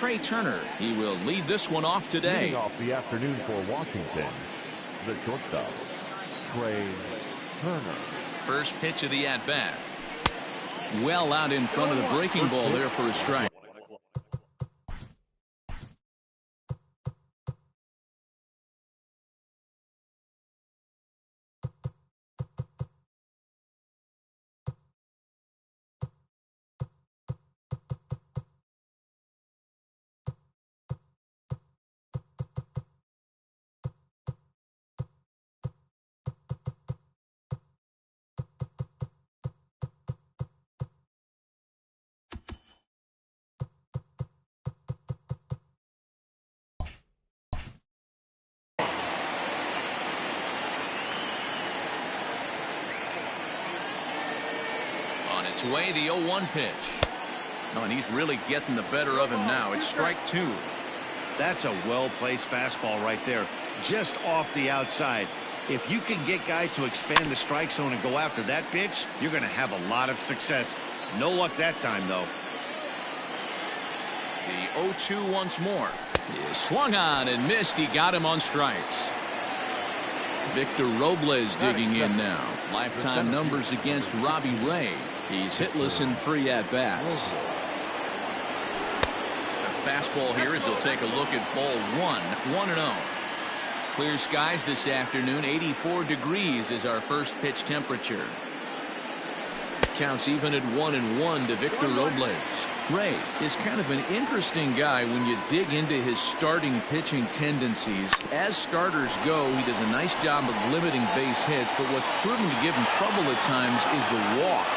Trey Turner. He will lead this one off today. Leading off the afternoon for Washington, the shortstop, Trey Turner. First pitch of the at-bat. Well out in front of the breaking ball there for a strike. On its way, the 0-1 pitch. Oh, and he's really getting the better of him now. It's strike two. That's a well-placed fastball right there, just off the outside. If you can get guys to expand the strike zone and go after that pitch, you're going to have a lot of success. No luck that time, though. The 0-2 once more. He swung on and missed. He got him on strikes. Victor Robles digging in now. Lifetime numbers against Robbie Ray. He's hitless in 3 at-bats. The fastball here as he'll take a look at ball 1-0. Clear skies this afternoon. 84 degrees is our first pitch temperature. Counts even at 1-1 to Victor Robles. Ray is kind of an interesting guy when you dig into his starting pitching tendencies. As starters go, he does a nice job of limiting base hits, but what's proven to give him trouble at times is the walk.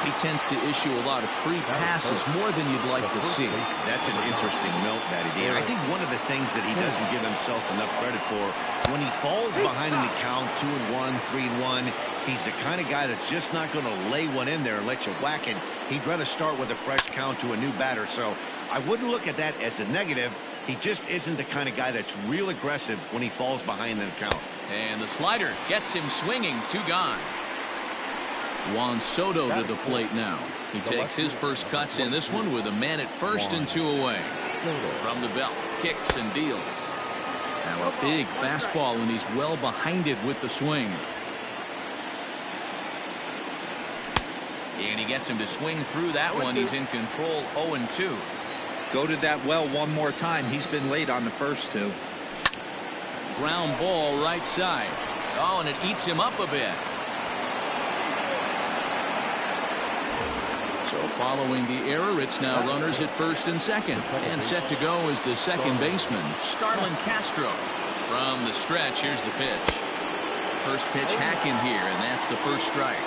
He tends to issue a lot of free passes, more than you'd like to see. That's an interesting note, Matty D. I think one of the things that he doesn't give himself enough credit for, when he falls behind in the count, 2-1, 3-1, he's the kind of guy that's just not going to lay one in there and let you whack it. He'd rather start with a fresh count to a new batter. So I wouldn't look at that as a negative. He just isn't the kind of guy that's real aggressive when he falls behind in the count. And the slider gets him swinging. 2 gone. Juan Soto to the plate now. He takes his first cuts in this one with a man at first and 2 away. From the belt, kicks and deals. Now a big fastball, and he's well behind it with the swing. And he gets him to swing through that one. He's in control. 0-2. Go to that well one more time. He's been late on the first 2. Ground ball right side. Oh, and it eats him up a bit. So following the error, it's now runners at first and second. And set to go is the second baseman, Starlin Castro. From the stretch, here's the pitch. First pitch hacking here, and that's the first strike.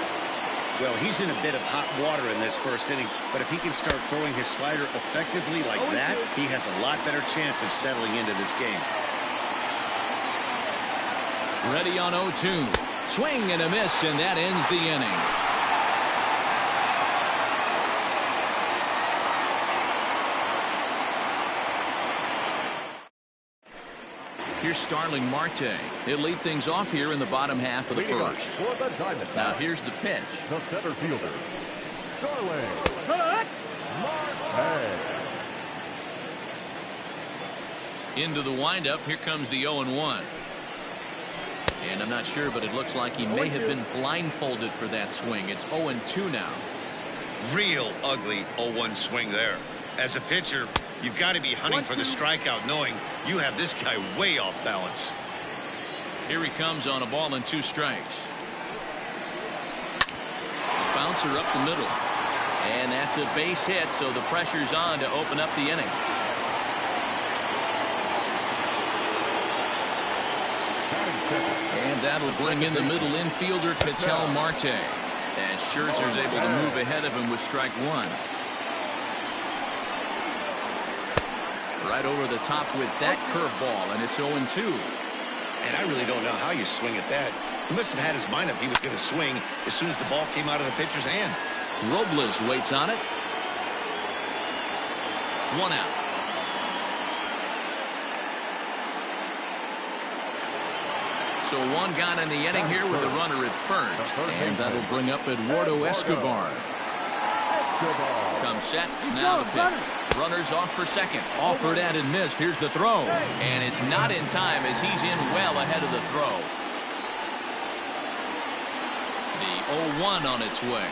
Well, he's in a bit of hot water in this first inning, but if he can start throwing his slider effectively like that, he has a lot better chance of settling into this game. Ready on 0-2. Swing and a miss, and that ends the inning. Here's Starling Marte. He'll lead things off here in the bottom half of the first. Now here's the pitch. The center fielder, Starling Marte. Into the windup. Here comes the 0-1. And I'm not sure, but it looks like he may have been blindfolded for that swing. It's 0-2 now. Real ugly 0-1 swing there. As a pitcher, you've got to be hunting for the strikeout, knowing you have this guy way off balance. Here he comes on a ball and 2 strikes. Bouncer up the middle. And that's a base hit, so the pressure's on to open up the inning. And that'll bring in the middle infielder, Ketel Marte. And Scherzer's able to move ahead of him with strike 1. Right over the top with that curveball, and it's 0-2. And I really don't know how you swing at that. He must have had his mind up he was going to swing as soon as the ball came out of the pitcher's hand. Robles waits on it. 1 out. So 1 gone in the inning here with a runner at first. And that'll bring up Eduardo Escobar. Comes set, now the pitch. Runners off for second. Offered and missed. Here's the throw. And it's not in time as he's in well ahead of the throw. The 0-1 on its way.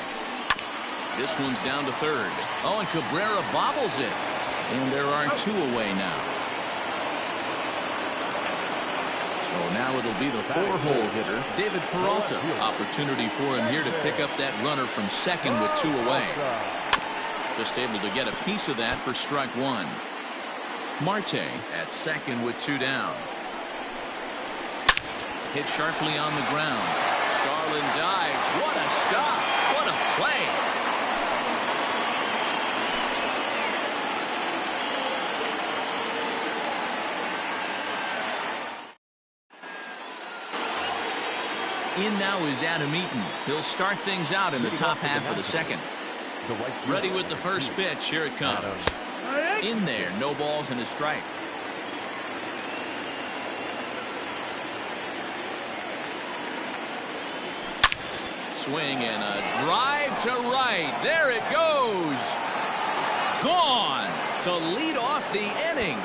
This one's down to third. Oh, and Cabrera bobbles it. And there are 2 away now. So now it'll be the 4-hole hitter, David Peralta. Opportunity for him here to pick up that runner from second with 2 away. Just able to get a piece of that for strike 1. Marte at second with 2 down. Hit sharply on the ground. Starlin dives. What a stop. What a play. In now is Adam Eaton. He'll start things out in the top half of the second. Ready with the first pitch. Here it comes. In there. No balls and a strike. Swing and a drive to right. There it goes. Gone to lead off the inning.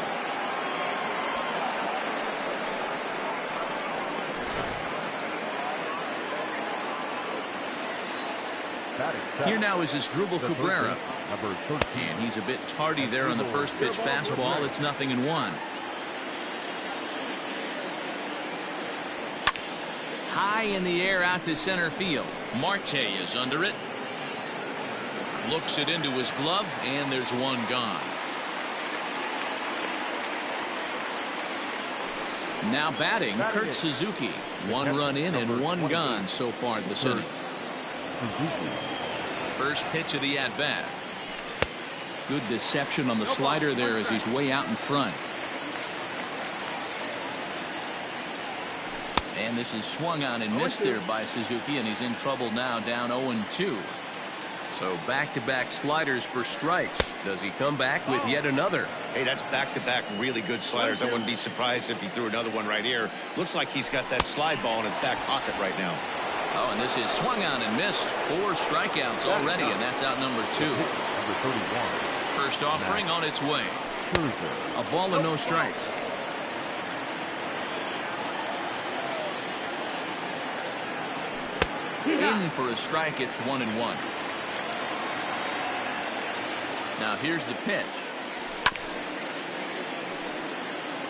Here now is Asdrubal Cabrera. And he's a bit tardy there on the first pitch fastball. It's 0-1. High in the air out to center field. Marte is under it. Looks it into his glove, and there's 1 gone. Now batting, Kurt Suzuki. 1 run in and 1 gone so far this inning. First pitch of the at-bat. Good deception on the slider there as he's way out in front. And this is swung on and missed there by Suzuki, and he's in trouble now, down 0-2. So back-to-back sliders for strikes. Does he come back with yet another? Hey, that's back-to-back really good sliders. I wouldn't be surprised if he threw another one right here. Looks like he's got that slide ball in his back pocket right now. Oh, and this is swung on and missed. 4 strikeouts already, and that's out number 2. Number 31. First offering on its way. A ball and no strikes. In for a strike. It's 1-1. Now here's the pitch.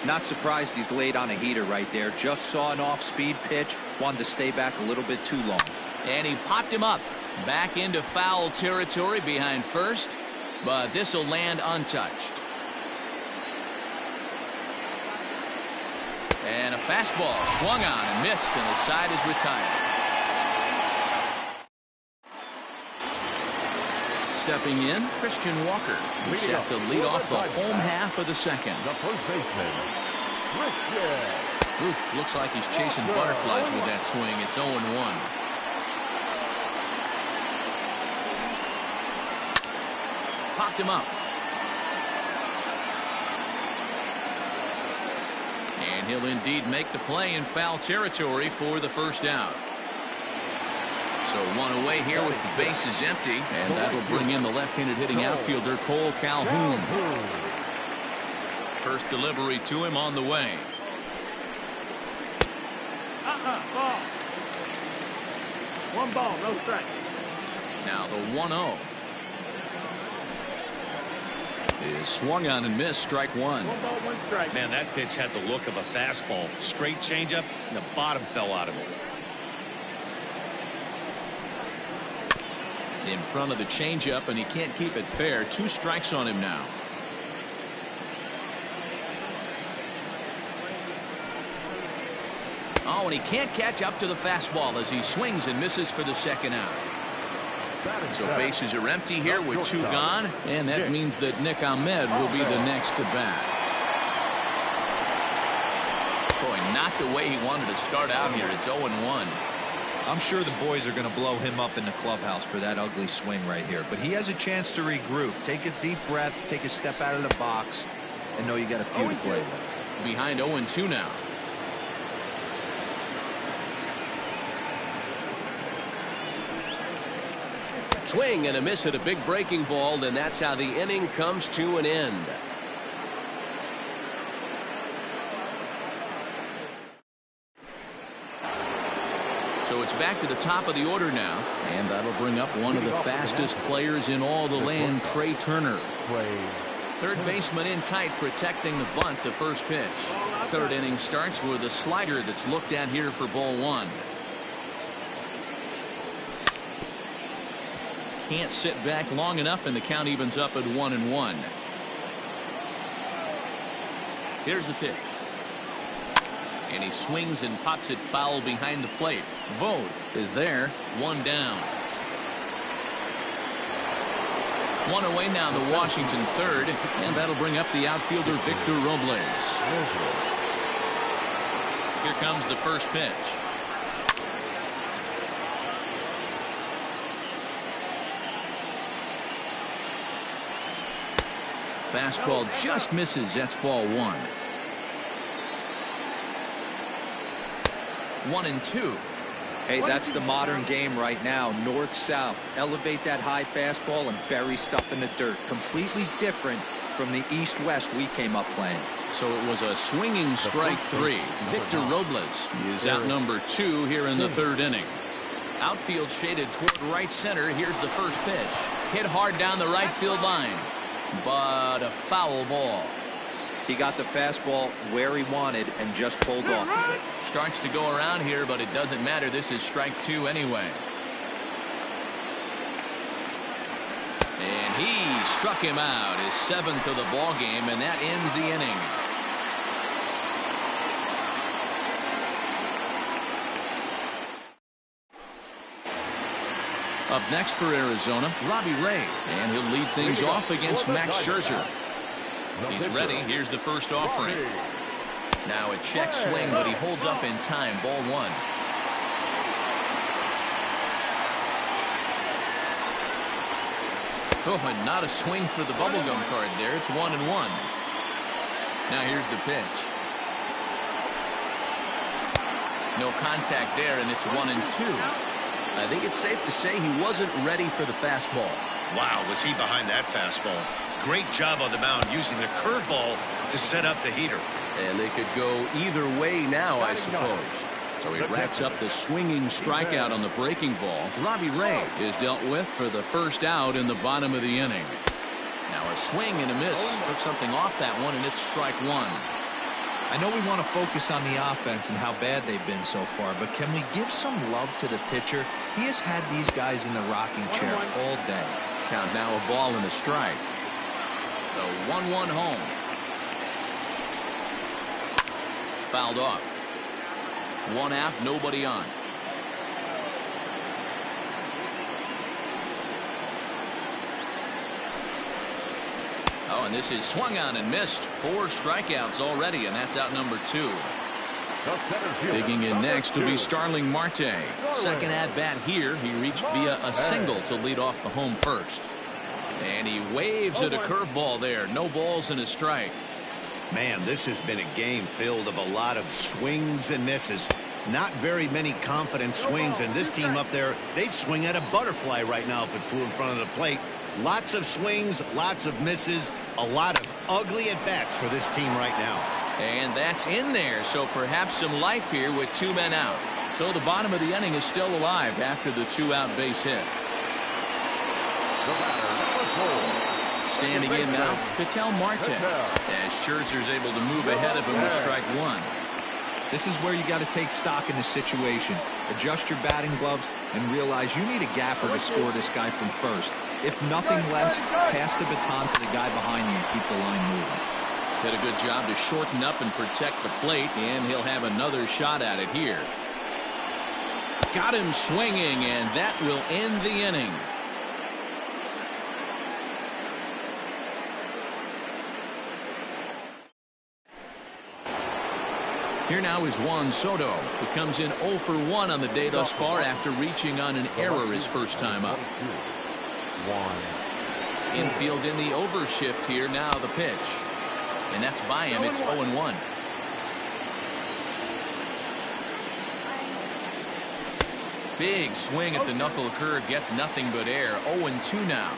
Not surprised he's laid on a heater right there. Just saw an off-speed pitch. Wanted to stay back a little bit too long. And he popped him up. Back into foul territory behind first. But this will land untouched. And a fastball swung on and missed, and the side is retired. Stepping in, Christian Walker. He's set to lead off the home half of the second. The first baseman, Richard. Oof, looks like he's chasing butterflies with that swing. It's 0-1. Popped him up. And he'll indeed make the play in foul territory for the first out. So 1 away here with the bases empty, and that'll bring in the left-handed hitting outfielder Cole Calhoun. First delivery to him on the way. Ball. 1 ball, no strike. Now the 1-0 is swung on and missed. Strike 1. 1 ball, 1 strike. Man, that pitch had the look of a fastball. Straight changeup, and the bottom fell out of it. In front of the changeup, and he can't keep it fair. 2 strikes on him now. Oh, and he can't catch up to the fastball as he swings and misses for the second out. So bases are empty here with 2 gone, and that means that Nick Ahmed will be the next to bat. Boy, not the way he wanted to start out here. It's 0-1. I'm sure the boys are going to blow him up in the clubhouse for that ugly swing right here. But he has a chance to regroup. Take a deep breath, take a step out of the box, and know you got a few to play with. Behind 0-2 now. Swing and a miss at a big breaking ball, and that's how the inning comes to an end. So it's back to the top of the order now, and that'll bring up one of the fastest players in all the land, Trey Turner. Third baseman in tight, protecting the bunt, the first pitch. Third inning starts with a slider that's looked at here for ball one. Can't sit back long enough, and the count evens up at 1-1. Here's the pitch. And he swings and pops it foul behind the plate. Vogt is there. One down. One away now, the Washington third, and that'll bring up the outfielder Victor Robles. Here comes the first pitch. Fastball just misses. That's ball one. 1-2. Hey, that's the modern game right now. North-south. Elevate that high fastball and bury stuff in the dirt. Completely different from the east-west we came up playing. So it was a swinging strike three. Victor Robles is out number 2 here in the third inning. Outfield shaded toward right center. Here's the first pitch. Hit hard down the right field line, but a foul ball. He got the fastball where he wanted and just pulled off of it. Starts to go around here, but it doesn't matter. This is strike 2 anyway. And he struck him out, his 7th of the ball game, and that ends the inning. Up next for Arizona, Robbie Ray, and he'll lead things off against Max Scherzer. He's ready. Here's the first offering. Now a check swing, but he holds up in time. Ball one. Oh, and not a swing for the bubblegum card there. It's 1-1. Now here's the pitch. No contact there, and it's 1-2. I think it's safe to say he wasn't ready for the fastball. Wow, was he behind that fastball. Great job on the mound using the curveball to set up the heater. And they could go either way now, I suppose. So he racks up the swinging strikeout on the breaking ball. Robbie Ray is dealt with for the first out in the bottom of the inning. Now a swing and a miss. Took something off that one, and it's strike 1. I know we want to focus on the offense and how bad they've been so far, but can we give some love to the pitcher? He has had these guys in the rocking chair all day. Count now a ball and a strike. The 1-1 home. Fouled off. One out, nobody on. Oh, and this is swung on and missed. 4 strikeouts already, and that's out number 2. Digging in next will be Starling Marte. Second at bat here. He reached via a single to lead off the home first. And he waves at a curveball there. No balls and a strike. Man, this has been a game filled of a lot of swings and misses. Not very many confident swings, and this team up there, they'd swing at a butterfly right now if it flew in front of the plate. Lots of swings, lots of misses, a lot of ugly at-bats for this team right now. And that's in there, so perhaps some life here with 2 men out. So the bottom of the inning is still alive after the 2-out base hit. Standing in now, Ketel Marte, as Scherzer's able to move ahead of him with strike 1. This is where you got to take stock in the situation. Adjust your batting gloves and realize you need a gapper to score this guy from first. If nothing less, pass the baton to the guy behind you and keep the line moving. Did a good job to shorten up and protect the plate, and he'll have another shot at it here. Got him swinging, and that will end the inning. Here now is Juan Soto, who comes in 0 for 1 on the day thus far after reaching on an error his first time up. Infield in the overshift here. Now the pitch. And that's by him. It's 0-1. Big swing at the knuckle curve, gets nothing but air. 0-2 now.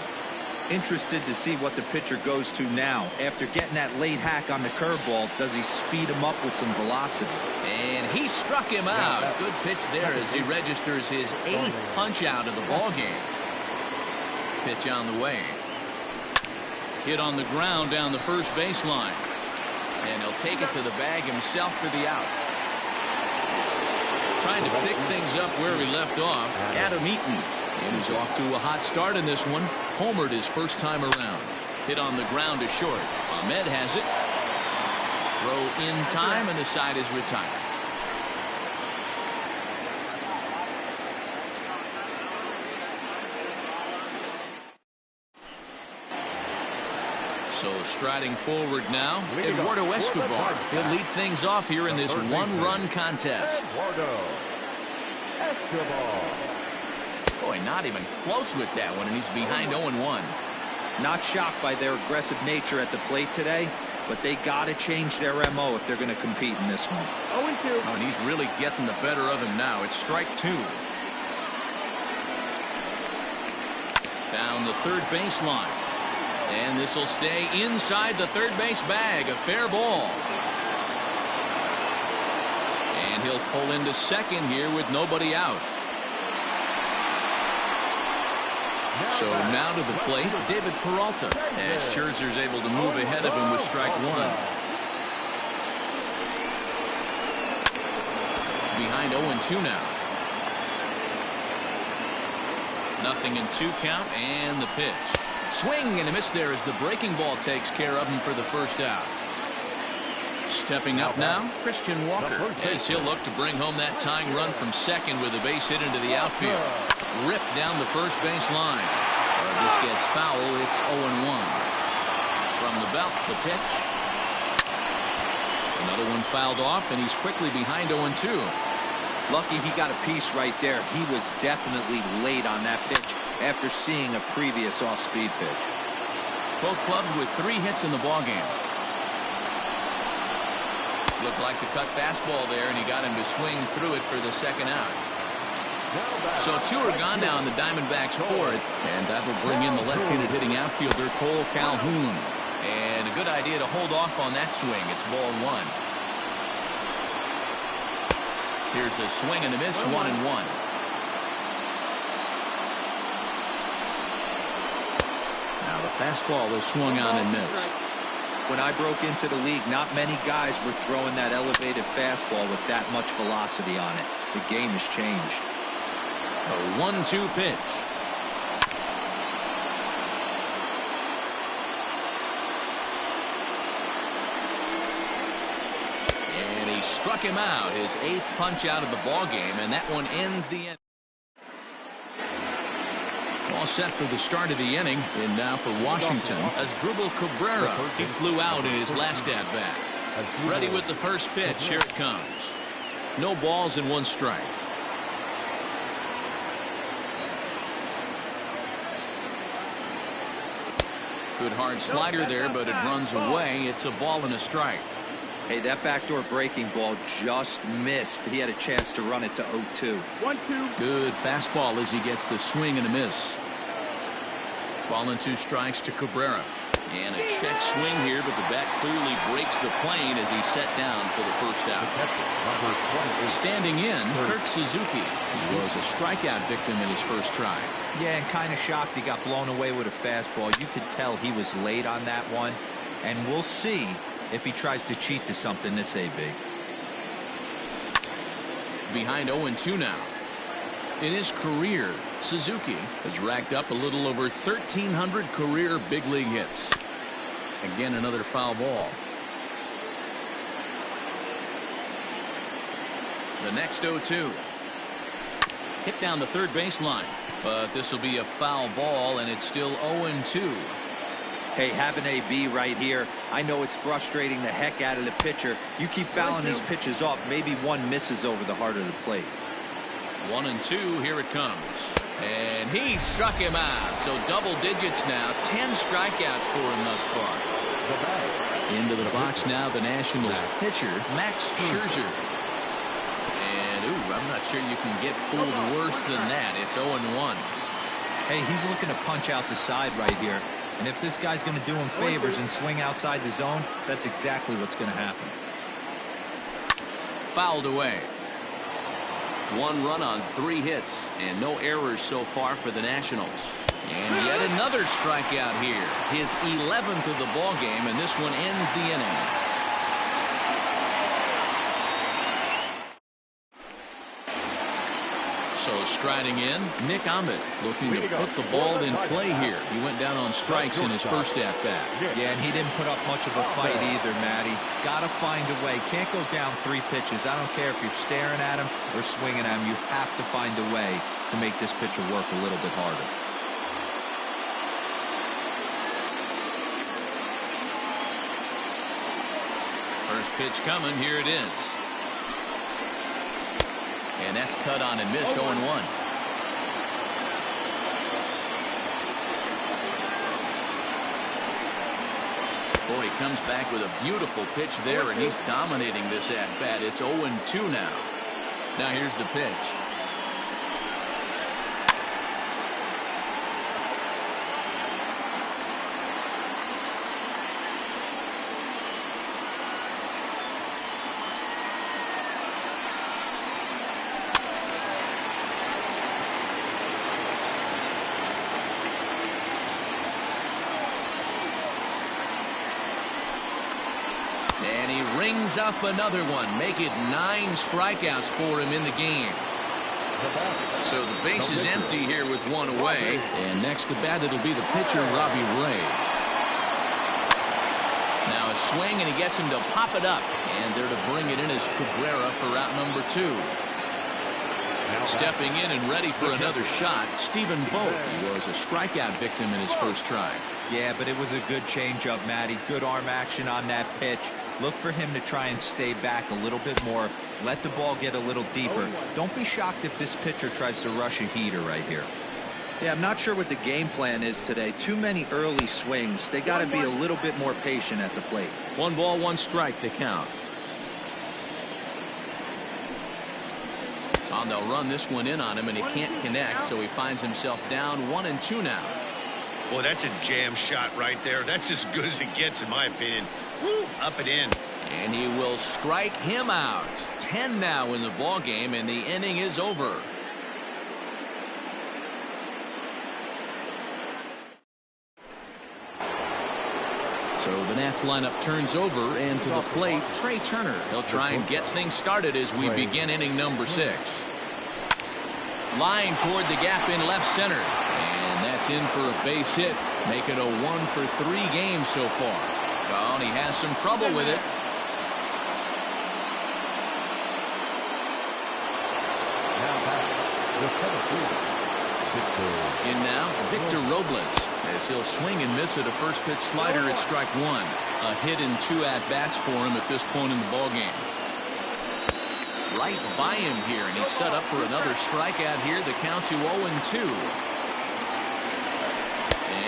Interested to see what the pitcher goes to now. After getting that late hack on the curveball, does he speed him up with some velocity? And he struck him out. Good pitch there as he registers his 8th punch out of the ball game. Pitch on the way. Hit on the ground down the first baseline. And he'll take it to the bag himself for the out. Trying to pick things up where he left off. Adam Eaton. And he's off to a hot start in this one. Homered his first time around. Hit on the ground to short. Ahmed has it. Throw in time, and the side is retired. So striding forward now, Eduardo Escobar. He'll lead things off here in this one-run contest. Eduardo Escobar. Boy, not even close with that one, and he's behind 0-1. Not shocked by their aggressive nature at the plate today, but they got to change their MO if they're going to compete in this one. 0-2. Oh, and he's really getting the better of him now. It's strike 2. Down the third baseline. And this will stay inside the third base bag. A fair ball. And he'll pull into second here with nobody out. So now to the plate, David Peralta, as Scherzer's able to move ahead of him with strike 1. Behind 0-2 now. 0-2 count, and the pitch. Swing and a miss there as the breaking ball takes care of him for the first out. Stepping up now, Christian Walker, as he'll look to bring home that tying run from second with a base hit into the outfield. Ripped down the first base line. As this gets foul, it's 0-1. From the belt, the pitch. Another one fouled off, and he's quickly behind 0-2. Lucky he got a piece right there. He was definitely late on that pitch after seeing a previous off-speed pitch. Both clubs with 3 hits in the ballgame. Looked like the cut fastball there, and he got him to swing through it for the second out. So 2 are gone now in the Diamondbacks' 4th, and that will bring in the left-handed hitting outfielder Cole Calhoun. And a good idea to hold off on that swing. It's ball 1. Here's a swing and a miss, 1-1. Now the fastball is swung on and missed. When I broke into the league, not many guys were throwing that elevated fastball with that much velocity on it. The game has changed. A 1-2 pitch. And he struck him out, his 8th punch out of the ball game, and that one ends the inning. All set for the start of the inning, and now for Washington as Asdrubal Cabrera. He flew out in his last at bat. Ready with the first pitch. Here it comes. No balls and 1 strike. Good hard slider there, but it runs away. It's a ball and a strike. Hey, that backdoor breaking ball just missed. He had a chance to run it to 0-2. 1-2. Good fastball as he gets the swing and a miss. Ball and 2 strikes to Cabrera. And a check swing here, but the bat clearly breaks the plane as he's set down for the first out. Standing in, Kurt Suzuki. He was a strikeout victim in his first try. Yeah, and kind of shocked he got blown away with a fastball. You could tell he was late on that one. And we'll see if he tries to cheat to something this AB. Behind 0-2 now. In his career, Suzuki has racked up a little over 1,300 career big league hits. Again, another foul ball. The next 0-2. Hit down the third baseline, but this will be a foul ball, and it's still 0-2. Hey, have an AB right here. I know it's frustrating the heck out of the pitcher. You keep fouling these pitches off, maybe one misses over the heart of the plate. 1-2, here it comes. And he struck him out. So double digits now. 10 strikeouts for him thus far. Into the box now, the Nationals pitcher, Max Scherzer. And ooh, I'm not sure you can get fooled worse than that. It's 0-1. Hey, he's looking to punch out the side right here. And if this guy's going to do him favors and swing outside the zone, that's exactly what's going to happen. Fouled away. 1 run on 3 hits and no errors so far for the Nationals. And yet another strikeout here. His 11th of the ball game, and this one ends the inning. So striding in, Nick Ahmed looking to put the ball in play here. He went down on strikes in his first at-bat. Yeah, and he didn't put up much of a fight either, Matty. Got to find a way. Can't go down 3 pitches. I don't care if you're staring at him or swinging at him. You have to find a way to make this pitcher work a little bit harder. First pitch coming. Here it is. And that's cut on and missed. 0-1. Boy, he comes back with a beautiful pitch there, and he's dominating this at-bat. It's 0-2 now. Now here's the pitch. And he rings up another one. Make it 9 strikeouts for him in the game. So the base is empty here with 1 away. And next to bat, it'll be the pitcher, Robbie Ray. Now a swing, and he gets him to pop it up. And there to bring it in is Cabrera for out number 2. Stepping in and ready for another shot, Stephen Vogt. He was a strikeout victim in his first try. Yeah, but it was a good changeup, Matty. Good arm action on that pitch. Look for him to try and stay back a little bit more. Let the ball get a little deeper. Don't be shocked if this pitcher tries to rush a heater right here. Yeah, I'm not sure what the game plan is today. Too many early swings. They got to be a little bit more patient at the plate. 1 ball, 1 strike, the count. Oh, they'll run this one in on him, and he can't connect, so he finds himself down 1-2 now. Boy, that's a jam shot right there. That's as good as it gets, in my opinion. Woo, up and in. And he will strike him out. 10 now in the ball game, and the inning is over. So the Nats lineup turns over, and to the plate, Trey Turner. He'll try and get things started as we begin inning number 6. Line toward the gap in left center. And that's in for a base hit. Make it a 1 for 3 games so far. Oh, and he has some trouble with it. In now, Victor Robles, as he'll swing and miss at a first pitch slider at strike 1. A hit in 2 at-bats for him at this point in the ballgame. Right by him here, and he's set up for another strikeout here. The count to 0-2.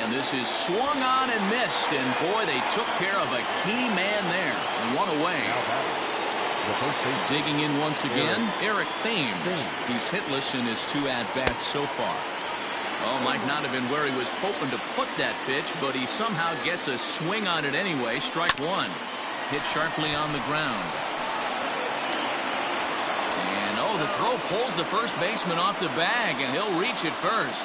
And this is swung on and missed, and boy, they took care of a key man there. 1 away. Digging in once again, Eric Thames. He's hitless in his 2 at-bats so far. Oh, might not have been where he was hoping to put that pitch, but he somehow gets a swing on it anyway. Strike 1. Hit sharply on the ground. And oh, the throw pulls the first baseman off the bag, and he'll reach it first.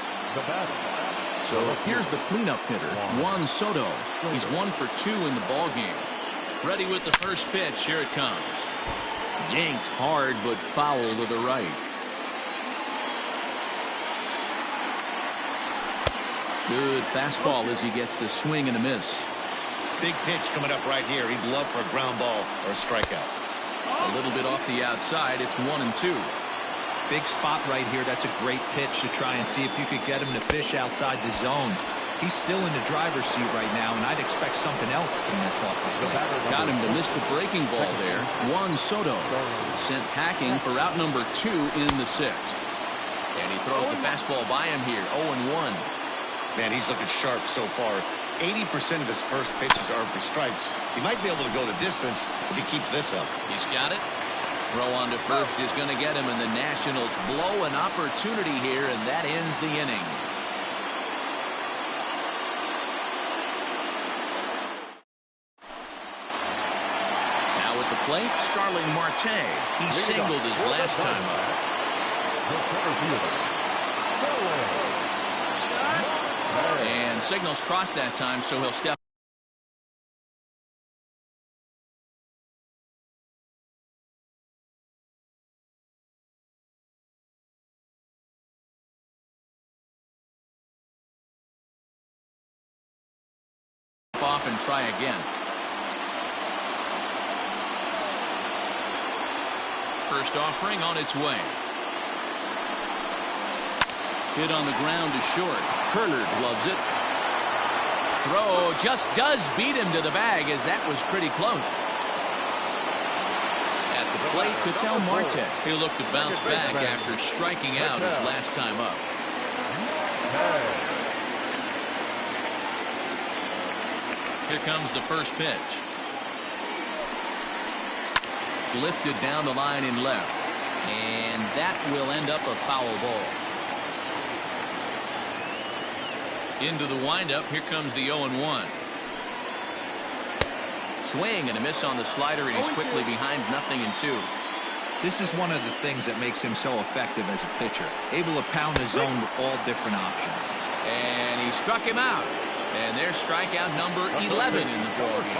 So here's the cleanup hitter, Juan Soto. He's 1 for 2 in the ball game. Ready with the first pitch. Here it comes. Yanked hard, but foul to the right. Good fastball as he gets the swing and a miss. Big pitch coming up right here. He'd love for a ground ball or a strikeout. A little bit off the outside. It's 1-2. Big spot right here. That's a great pitch to try and see if you could get him to fish outside the zone. He's still in the driver's seat right now, and I'd expect something else to miss off the plate. Got him to miss the breaking ball there. Juan Soto sent packing for out number 2 in the 6th. And he throws the fastball by him here. 0-1. Man, he's looking sharp so far. 80% of his first pitches are for strikes. He might be able to go the distance if he keeps this up. He's got it. Throw on to first is going to get him, and the Nationals blow an opportunity here, and that ends the inning. Now at the plate, Starling Marte. He singled his last time up. And signals crossed that time, so he'll step. Off and try again. First offering on its way. Hit on the ground is short. Turner gloves it. Throw just does beat him to the bag, as that was pretty close. At the plate, Ketel Marte. He'll look to bounce back after striking out his last time up. Here comes the first pitch. Lifted down the line in left. And that will end up a foul ball. Into the windup. Here comes the 0-1. Swing and a miss on the slider, and he's quickly behind 0-2. This is one of the things that makes him so effective as a pitcher. Able to pound the zone with all different options. And he struck him out. And there's strikeout number 11 in the ballgame.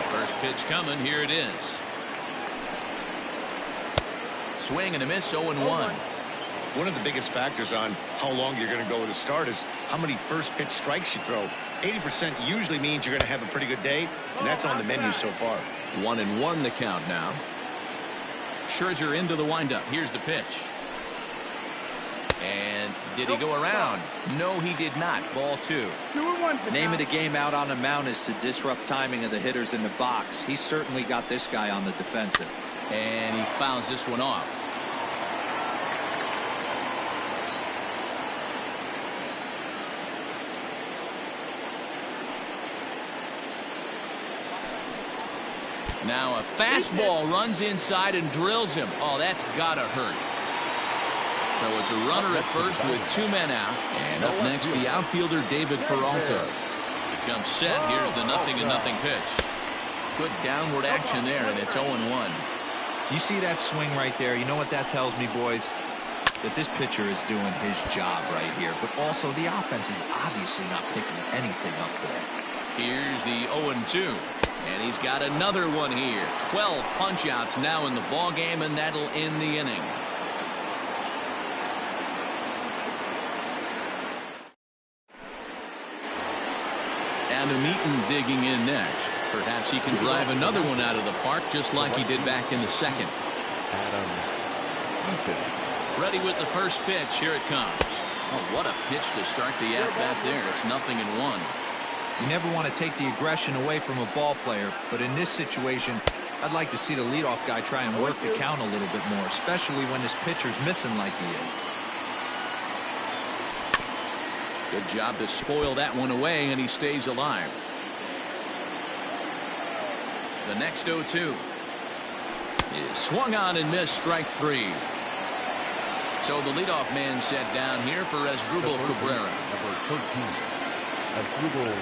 First pitch coming. Here it is. Swing and a miss. 0-1. One of the biggest factors on how long you're going to go with a start is how many first pitch strikes you throw. 80% usually means you're going to have a pretty good day, and that's on the menu so far. 1-1 the count now. Scherzer into the windup. Here's the pitch. And did he go around? No, he did not. Ball 2. Name of the game out on the mound is to disrupt timing of the hitters in the box. He's certainly got this guy on the defensive. And he fouls this one off. Now a fastball runs inside and drills him. Oh, that's gotta hurt. So it's a runner at first with 2 men out. And up next, the outfielder David Peralta. He comes set. Here's the 0-0 pitch. Good downward action there, and it's 0-1. You see that swing right there? You know what that tells me, boys? That this pitcher is doing his job right here. But also, the offense is obviously not picking anything up today. Here's the 0-2. And he's got another one here. 12 punch-outs now in the ballgame, and that'll end the inning. Adam Eaton digging in next. Perhaps he can drive another one out of the park, just like he did back in the second. Adam Eaton. Ready with the first pitch. Here it comes. Oh, what a pitch to start the at-bat there. It's 0-1. You never want to take the aggression away from a ball player, but in this situation, I'd like to see the leadoff guy try and work the count a little bit more, especially when this pitcher's missing like he is. Good job to spoil that one away, and he stays alive. The next 0-2 is swung on and missed. Strike 3. So the leadoff man set down here for Asdrubal Cabrera. Number 13, Asdrubal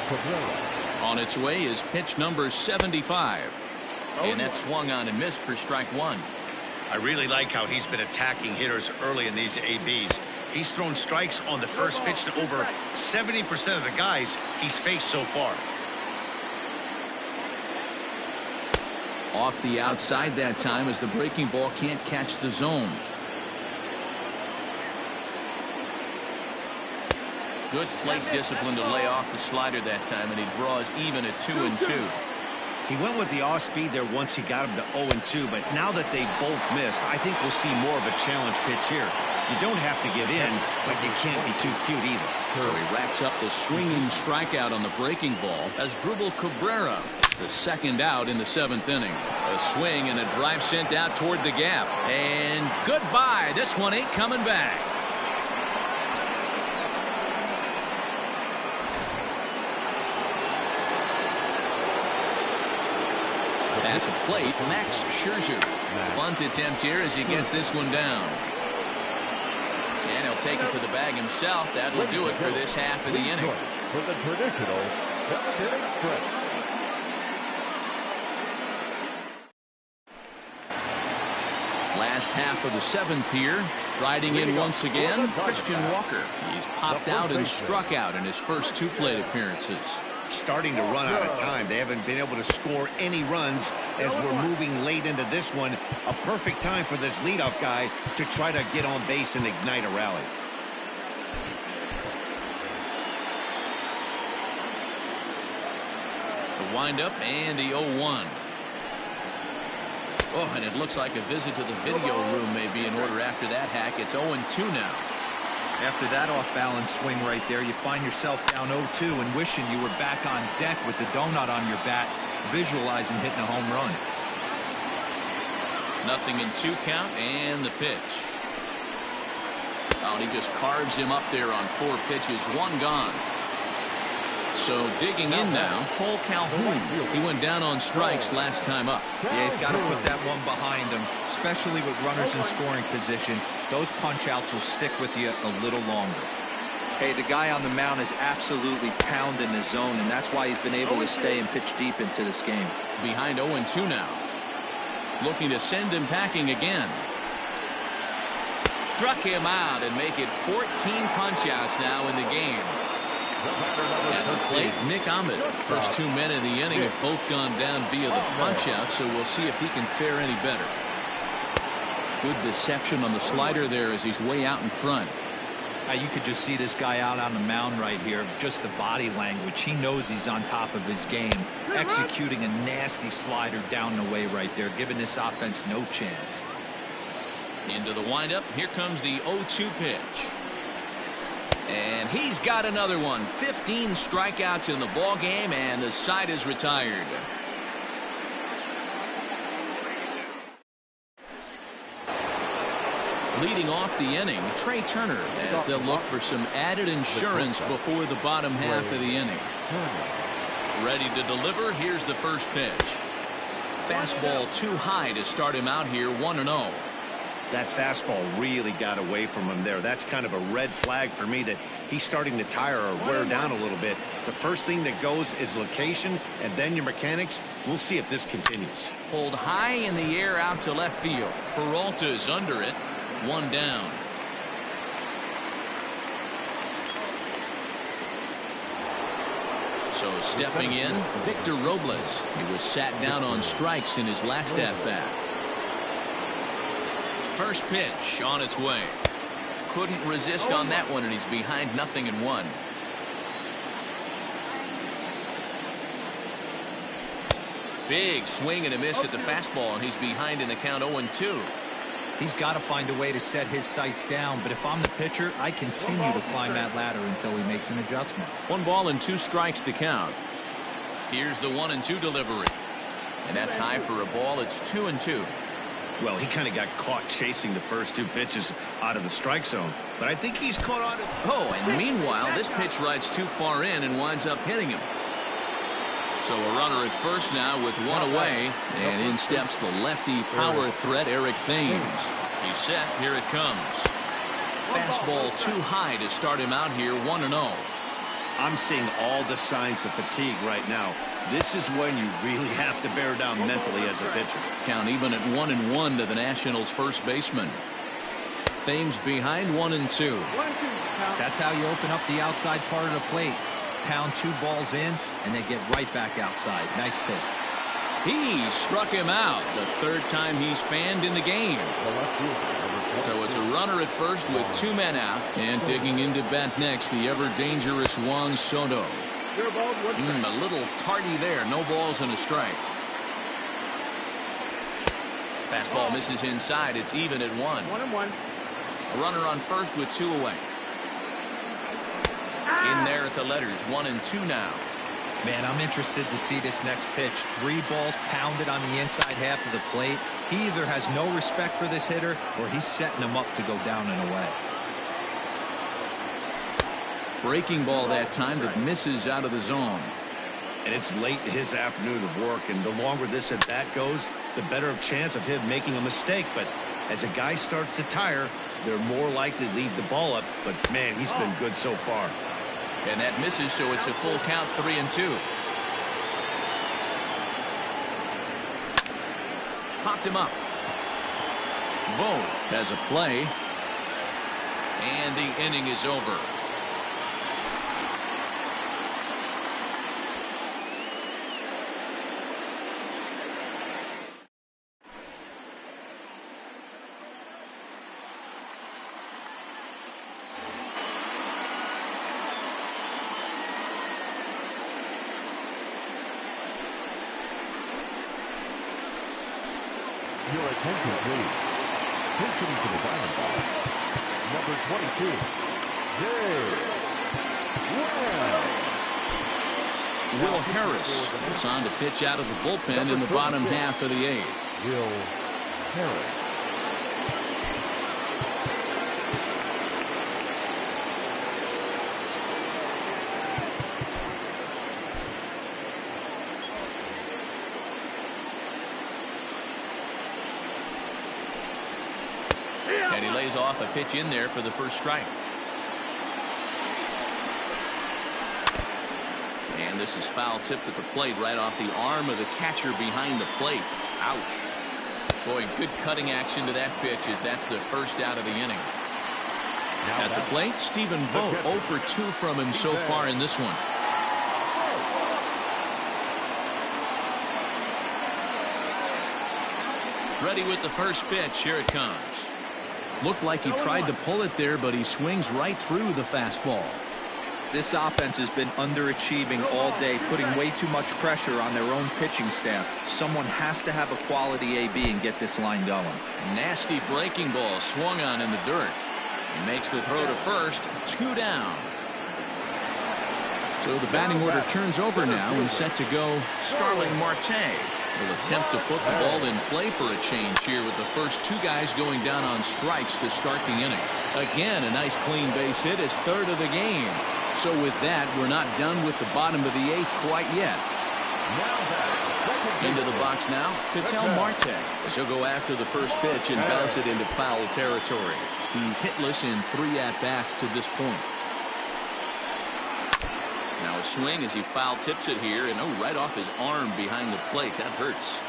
Cabrera. On its way is pitch number 75. And that swung on and missed for strike 1. I really like how he's been attacking hitters early in these ABs. He's thrown strikes on the first pitch to over 70% of the guys he's faced so far. Off the outside that time, as the breaking ball can't catch the zone. Good plate discipline to lay off the slider that time, and he draws even at 2-2. He went with the off speed there once he got him to 0-2, but now that they both missed, I think we'll see more of a challenge pitch here. You don't have to give in, but you can't be too cute either. So he racks up the swinging strikeout on the breaking ball as Asdrubal Cabrera, the second out in the 7th inning. A swing and a drive sent out toward the gap. And goodbye. This one ain't coming back. At the plate, Max Scherzer. Bunt attempt here as he gets this one down. And he'll take it to the bag himself. That'll do it for this half of the inning. For the traditional 7th-inning stretch. Last half of the 7th here. Riding in once again, Christian Walker. He's popped out and struck out in his first 2 plate appearances. Starting to run out of time. They haven't been able to score any runs as we're moving late into this one. A perfect time for this leadoff guy to try to get on base and ignite a rally. The windup and the 0-1. Oh, and it looks like a visit to the video room may be in order after that hack. It's 0-2 now. After that off-balance swing right there, you find yourself down 0-2 and wishing you were back on deck with the donut on your bat, visualizing hitting a home run. Nothing in 2 count and the pitch. Oh, and he just carves him up there on 4 pitches. 1 gone. So digging in now, Cole Calhoun. He went down on strikes last time up. Yeah, he's got to put that one behind him, especially with runners in scoring position. Those punch-outs will stick with you a little longer. Hey, the guy on the mound is absolutely pounding the zone, and that's why he's been able to stay and pitch deep into this game. Behind 0-2 now. Looking to send him packing again. Struck him out and make it 14 punch-outs now in the game. At the plate, Nick Ahmed. First 2 men in the inning have both gone down via the punch-out, so we'll see if he can fare any better. Good deception on the slider there as he's way out in front. You could just see this guy out on the mound right here. Just the body language. He knows he's on top of his game. Executing a nasty slider down the way right there, giving this offense no chance. Into the windup. Here comes the 0-2 pitch. And he's got another one. 15 strikeouts in the ball game, and the side is retired. Leading off the inning, Trey Turner, as they'll look for some added insurance before the bottom half of the inning. Ready to deliver. Here's the first pitch. Fastball too high to start him out here. 1-0. That fastball really got away from him there. That's kind of a red flag for me that he's starting to tire or wear down a little bit. The first thing that goes is location and then your mechanics. We'll see if this continues. Pulled high in the air out to left field. Peralta's under it. 1 down. So stepping in, Victor Robles. He was sat down on strikes in his last at-bat. First pitch on its way. Couldn't resist on that one, and he's behind 0-1. Big swing and a miss at the fastball, and he's behind in the count 0-2. He's got to find a way to set his sights down, but if I'm the pitcher, I continue to climb that ladder until he makes an adjustment. 1 ball and 2 strikes the count. Here's the 1-2 delivery. And that's high for a ball. It's 2-2. Well, he kind of got caught chasing the first 2 pitches out of the strike zone, but I think he's caught on it. Oh, and meanwhile, this pitch rides too far in and winds up hitting him. So a runner at first now with 1 away, and in steps the lefty power threat, Eric Thames. He's set. Here it comes. Fastball too high to start him out here. 1-0. I'm seeing all the signs of fatigue right now. This is when you really have to bear down mentally as a pitcher. Count even at 1-1 to the Nationals' first baseman. Thames behind 1-2. That's how you open up the outside part of the plate. Pound 2 balls in, and they get right back outside. Nice pitch. He struck him out. The 3rd time he's fanned in the game. So it's a runner at first with 2 men out, and digging into bat next, the ever-dangerous Juan Soto. A little tardy there. No balls and a strike. Fastball misses inside. It's even at 1. 1-1. A runner on first with 2 away. In there at the letters. 1-2 now. Man, I'm interested to see this next pitch. 3 balls pounded on the inside half of the plate. He either has no respect for this hitter or he's setting him up to go down and away. Breaking ball that time that misses out of the zone. And it's late in his afternoon of work, and the longer this at bat goes, the better chance of him making a mistake. But as a guy starts to tire, they're more likely to leave the ball up. But, man, he's been good so far. And that misses, so it's a full count, 3-2. Popped him up. Vogt has a play. And the inning is over. Your attention, please. Pitching to the Diamondbacks, number 22, Jay Webb. Will Harris is on to pitch out of the bullpen in the bottom half of the eighth. Will Harris. And he lays off a pitch in there for the first strike. And this is foul tipped at the plate right off the arm of the catcher behind the plate. Ouch. Boy, good cutting action to that pitch as that's the first out of the inning. At the plate, Stephen Vogt 0 for 2 from him so far in this one. Ready with the first pitch. Here it comes. Looked like he tried to pull it there, but he swings right through the fastball. This offense has been underachieving all day, putting way too much pressure on their own pitching staff. Someone has to have a quality AB and get this line going. Nasty breaking ball swung on in the dirt. He makes the throw to first. 2 down. So the batting order turns over now and set to go Starling Marte. Will attempt to put the ball in play for a change here with the first 2 guys going down on strikes to start the inning. Again, a nice clean base hit, his 3rd of the game. So with that, we're not done with the bottom of the 8th quite yet. Into the box now, Ketel Marte. As he'll go after the first pitch and bounce it into foul territory. He's hitless in 3 at-bats to this point. Now a swing as he foul tips it here, and right off his arm behind the plate. That hurts.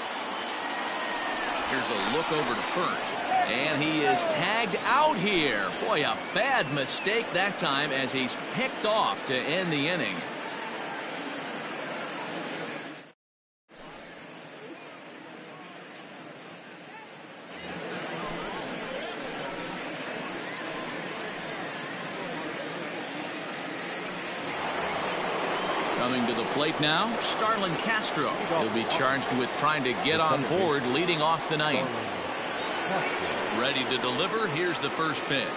Here's a look over to first, and he is tagged out here. Boy, a bad mistake that time as he's picked off to end the inning. Coming to the plate now, Starlin Castro. He'll be charged with trying to get on board leading off the 9th. Ready to deliver. Here's the first pitch.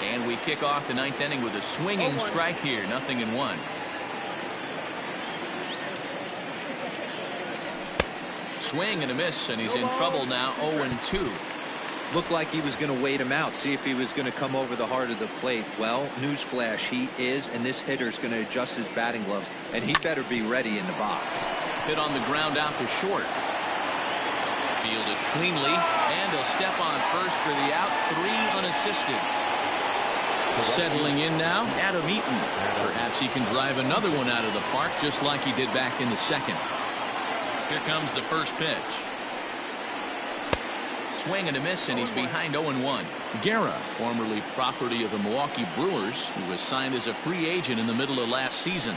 And we kick off the 9th inning with a swinging strike here. 0-1. Swing and a miss, and he's in trouble now. 0-2. Looked like he was going to wait him out, see if he was going to come over the heart of the plate. Well, newsflash, he is, and this hitter's going to adjust his batting gloves, and he better be ready in the box. Hit on the ground out to short. Fielded cleanly, and he'll step on first for the out. 3 unassisted. Settling in now, Adam Eaton. Perhaps he can drive another one out of the park just like he did back in the 2nd. Here comes the first pitch. Swing and a miss, and he's behind 0-1. Guerra, formerly property of the Milwaukee Brewers, who was signed as a free agent in the middle of last season.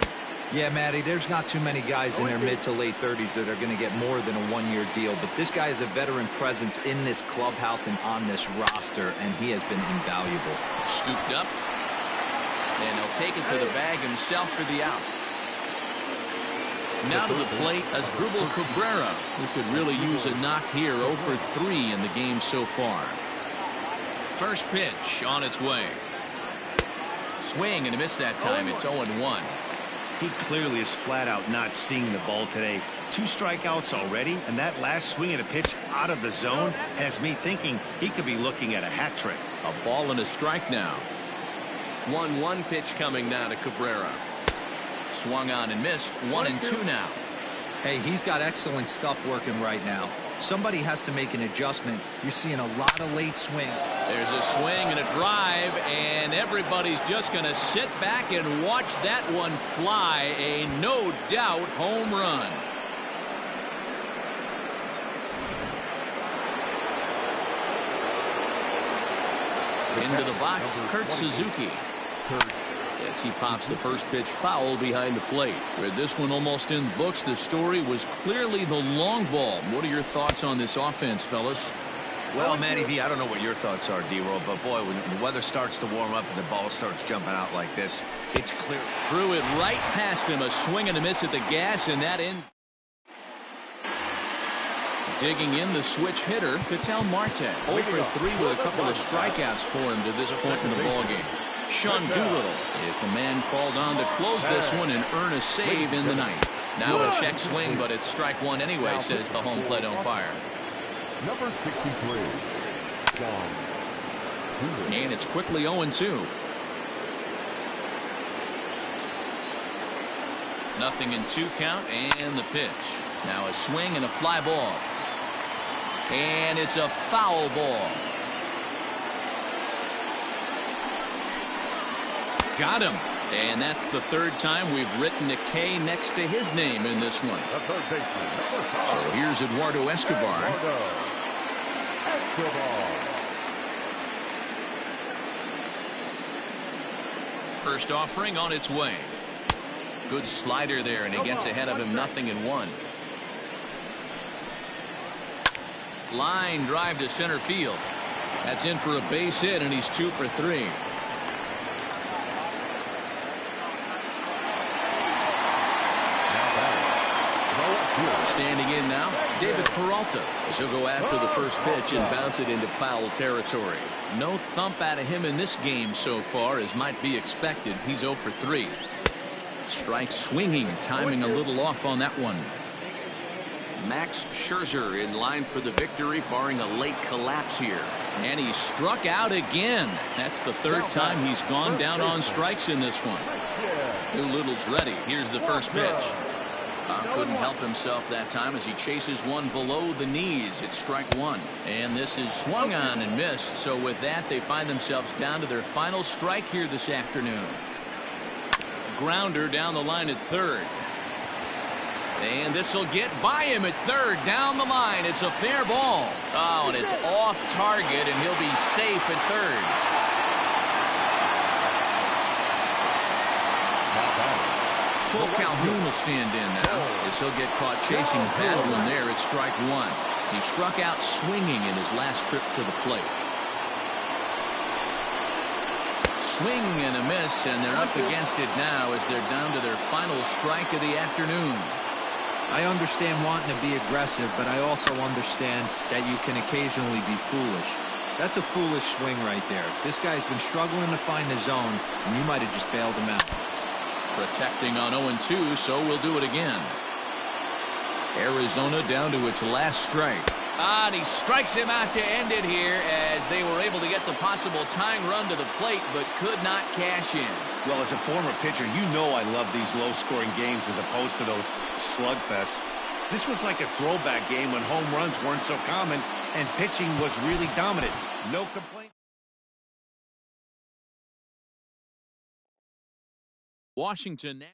Yeah, Matty, there's not too many guys in their mid to late 30s that are going to get more than a 1-year deal, but this guy is a veteran presence in this clubhouse and on this roster, and he has been invaluable. Scooped up, and he'll take it to the bag himself for the out. Now to the plate as Asdrubal Cabrera, who could really use a knock here. 0 for 3 in the game so far. First pitch on its way. Swing and a miss that time. It's 0-1. He clearly is flat out not seeing the ball today. 2 strikeouts already, and that last swing at a pitch out of the zone has me thinking he could be looking at a hat trick. A ball and a strike now. 1-1 pitch coming now to Cabrera. Swung on and missed. 1-2 now. Hey, he's got excellent stuff working right now. Somebody has to make an adjustment. You're seeing a lot of late swings. There's a swing and a drive, and everybody's just going to sit back and watch that one fly. A no doubt home run. Into the box, Kurt Suzuki. As he pops the first pitch foul behind the plate. With this one almost in the books, the story was clearly the long ball. What are your thoughts on this offense, fellas? Well, Matty V, I don't know what your thoughts are, D-Roll, but boy, when the weather starts to warm up and the ball starts jumping out like this, it's clear. Threw it right past him, a swing and a miss at the gas, and that ends. Digging in the switch hitter, Ketel Marte. 0 for 3 with a couple of strikeouts for him to this point in the ballgame. Sean Doolittle is the man called on to close this one and earn a save in the ninth. Now a check swing, but it's strike one anyway, says the home plate umpire. Number 63, John Doolittle. And it's quickly 0-2. Nothing in 2 count, and the pitch. Now a swing and a fly ball. And it's a foul ball. Got him. And that's the third time we've written a K next to his name in this one. The third baseman, number 5. So here's Eduardo Escobar. Eduardo Escobar. First offering on its way. Good slider there, and he gets ahead of him 0-1. Line drive to center field. That's in for a base hit, and he's 2 for 3. Standing in now, David Peralta, as he'll go after the first pitch and bounce it into foul territory. No thump out of him in this game so far, as might be expected. He's 0 for 3. Strike swinging, timing a little off on that one. Max Scherzer in line for the victory, barring a late collapse here. And he struck out again. That's the third time he's gone down on strikes in this one. Doolittle's ready. Here's the first pitch. Couldn't help himself that time as he chases one below the knees. It's strike one. And this is swung on and missed. So with that, they find themselves down to their final strike here this afternoon. Grounder down the line at third. And this will get by him at third. Down the line. It's a fair ball. Oh, and it's off target, and he'll be safe at third. Cole Calhoun will stand in now as he'll get caught chasing Badlin there at strike one. He struck out swinging in his last trip to the plate. Swing and a miss, and they're up against it now as they're down to their final strike of the afternoon. I understand wanting to be aggressive, but I also understand that you can occasionally be foolish. That's a foolish swing right there. This guy's been struggling to find the zone, and you might have just bailed him out. Protecting on 0-2, so we'll do it again. Arizona down to its last strike. And he strikes him out to end it here as they were able to get the possible tying run to the plate, but could not cash in. Well, as a former pitcher, you know I love these low-scoring games as opposed to those slugfests. This was like a throwback game when home runs weren't so common and pitching was really dominant. No complaint. Washington now.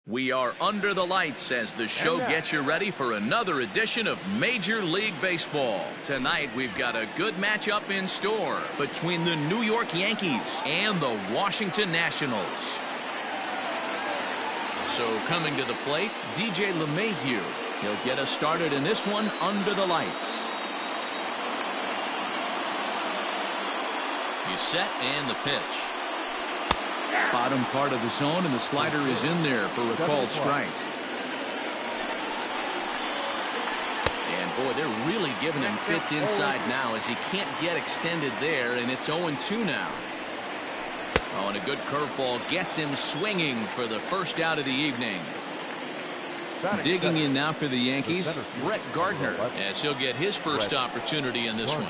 We are under the lights as the show gets you ready for another edition of Major League Baseball. Tonight, we've got a good matchup in store between the New York Yankees and the Washington Nationals. So coming to the plate, DJ LeMahieu. He'll get us started in this one under the lights. He's set and the pitch. Bottom part of the zone, and the slider is in there for a called strike. And boy, they're really giving him fits inside now as he can't get extended there, and it's 0-2 now. Oh, and a good curveball gets him swinging for the first out of the evening. Digging in now for the Yankees, Brett Gardner, as he'll get his first opportunity in this one.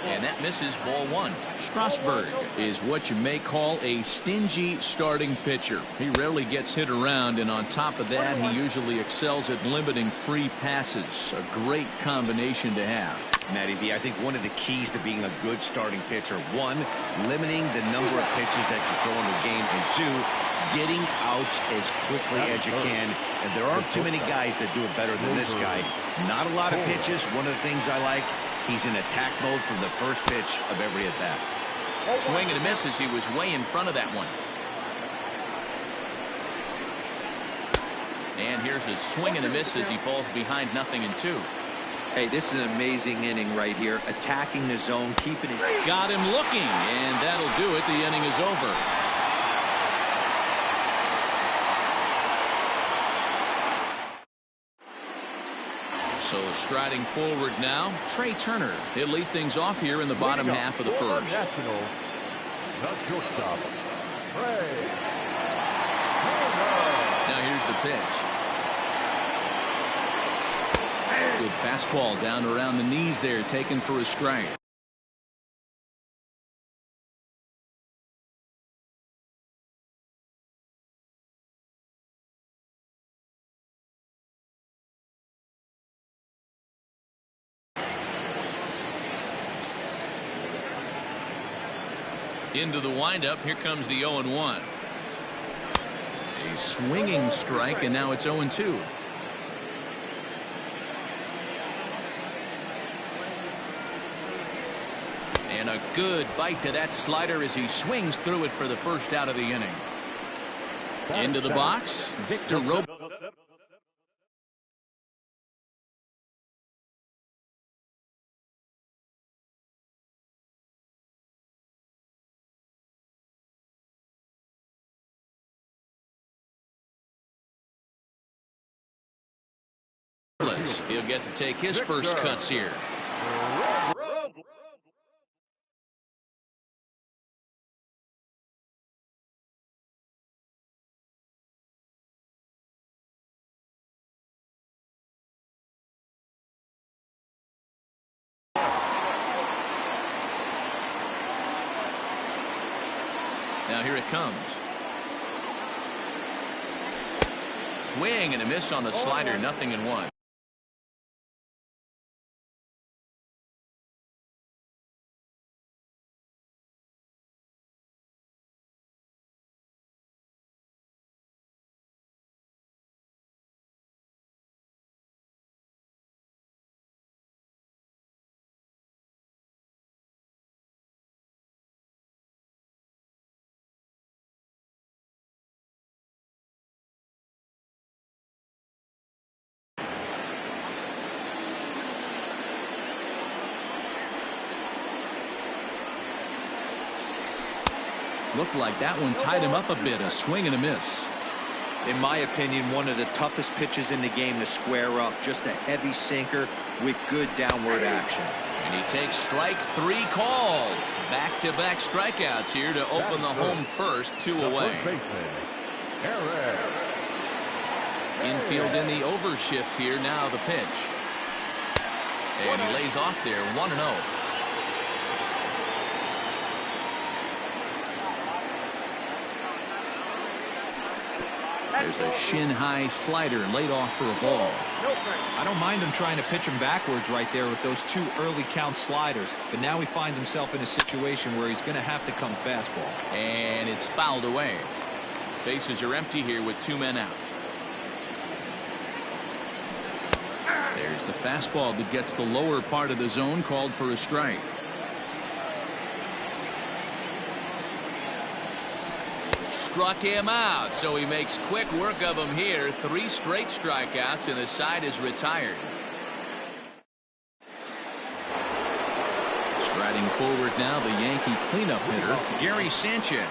And that misses, ball one. Strasburg is what you may call a stingy starting pitcher. He rarely gets hit around, and on top of that, he usually excels at limiting free passes. A great combination to have. Matty V, I think one of the keys to being a good starting pitcher, one, limiting the number of pitches that you throw in the game, and two, getting outs as quickly as you can. And there aren't too many guys that do it better than this guy. Not a lot of pitches. One of the things I like, he's in attack mode from the first pitch of every at-bat. Swing and a miss as he was way in front of that one. And here's a swing and a miss as he falls behind 0-2. Hey, this is an amazing inning right here. Attacking the zone, keeping his... Got him looking, and that'll do it. The inning is over. So striding forward now, Trey Turner. He'll lead things off here in the bottom half of the first. National, the shortstop, Trey Turner. Now here's the pitch. Good fastball down around the knees there, taken for a strike. Into the windup. Here comes the 0-1. A swinging strike, and now it's 0-2. And a good bite to that slider as he swings through it for the first out of the inning. Into the box, Victor Robles. He'll get to take his first cuts here. Now here it comes. Swing and a miss on the slider, 0-1. Looked like that one tied him up a bit. A swing and a miss. In my opinion, one of the toughest pitches in the game to square up. Just a heavy sinker with good downward action. And he takes strike 3 called. Back-to-back strikeouts here to open the home first. 2 away. Infield in the overshift here. Now the pitch. And he lays off there. 1-0. There's a shin-high slider laid off for a ball. I don't mind him trying to pitch him backwards right there with those 2 early count sliders. But now he finds himself in a situation where he's going to have to come fastball. And it's fouled away. Bases are empty here with 2 men out. There's the fastball that gets the lower part of the zone, called for a strike. Struck him out, so he makes quick work of him here. 3 straight strikeouts, and the side is retired. Striding forward now, the Yankee cleanup hitter, Gary Sanchez.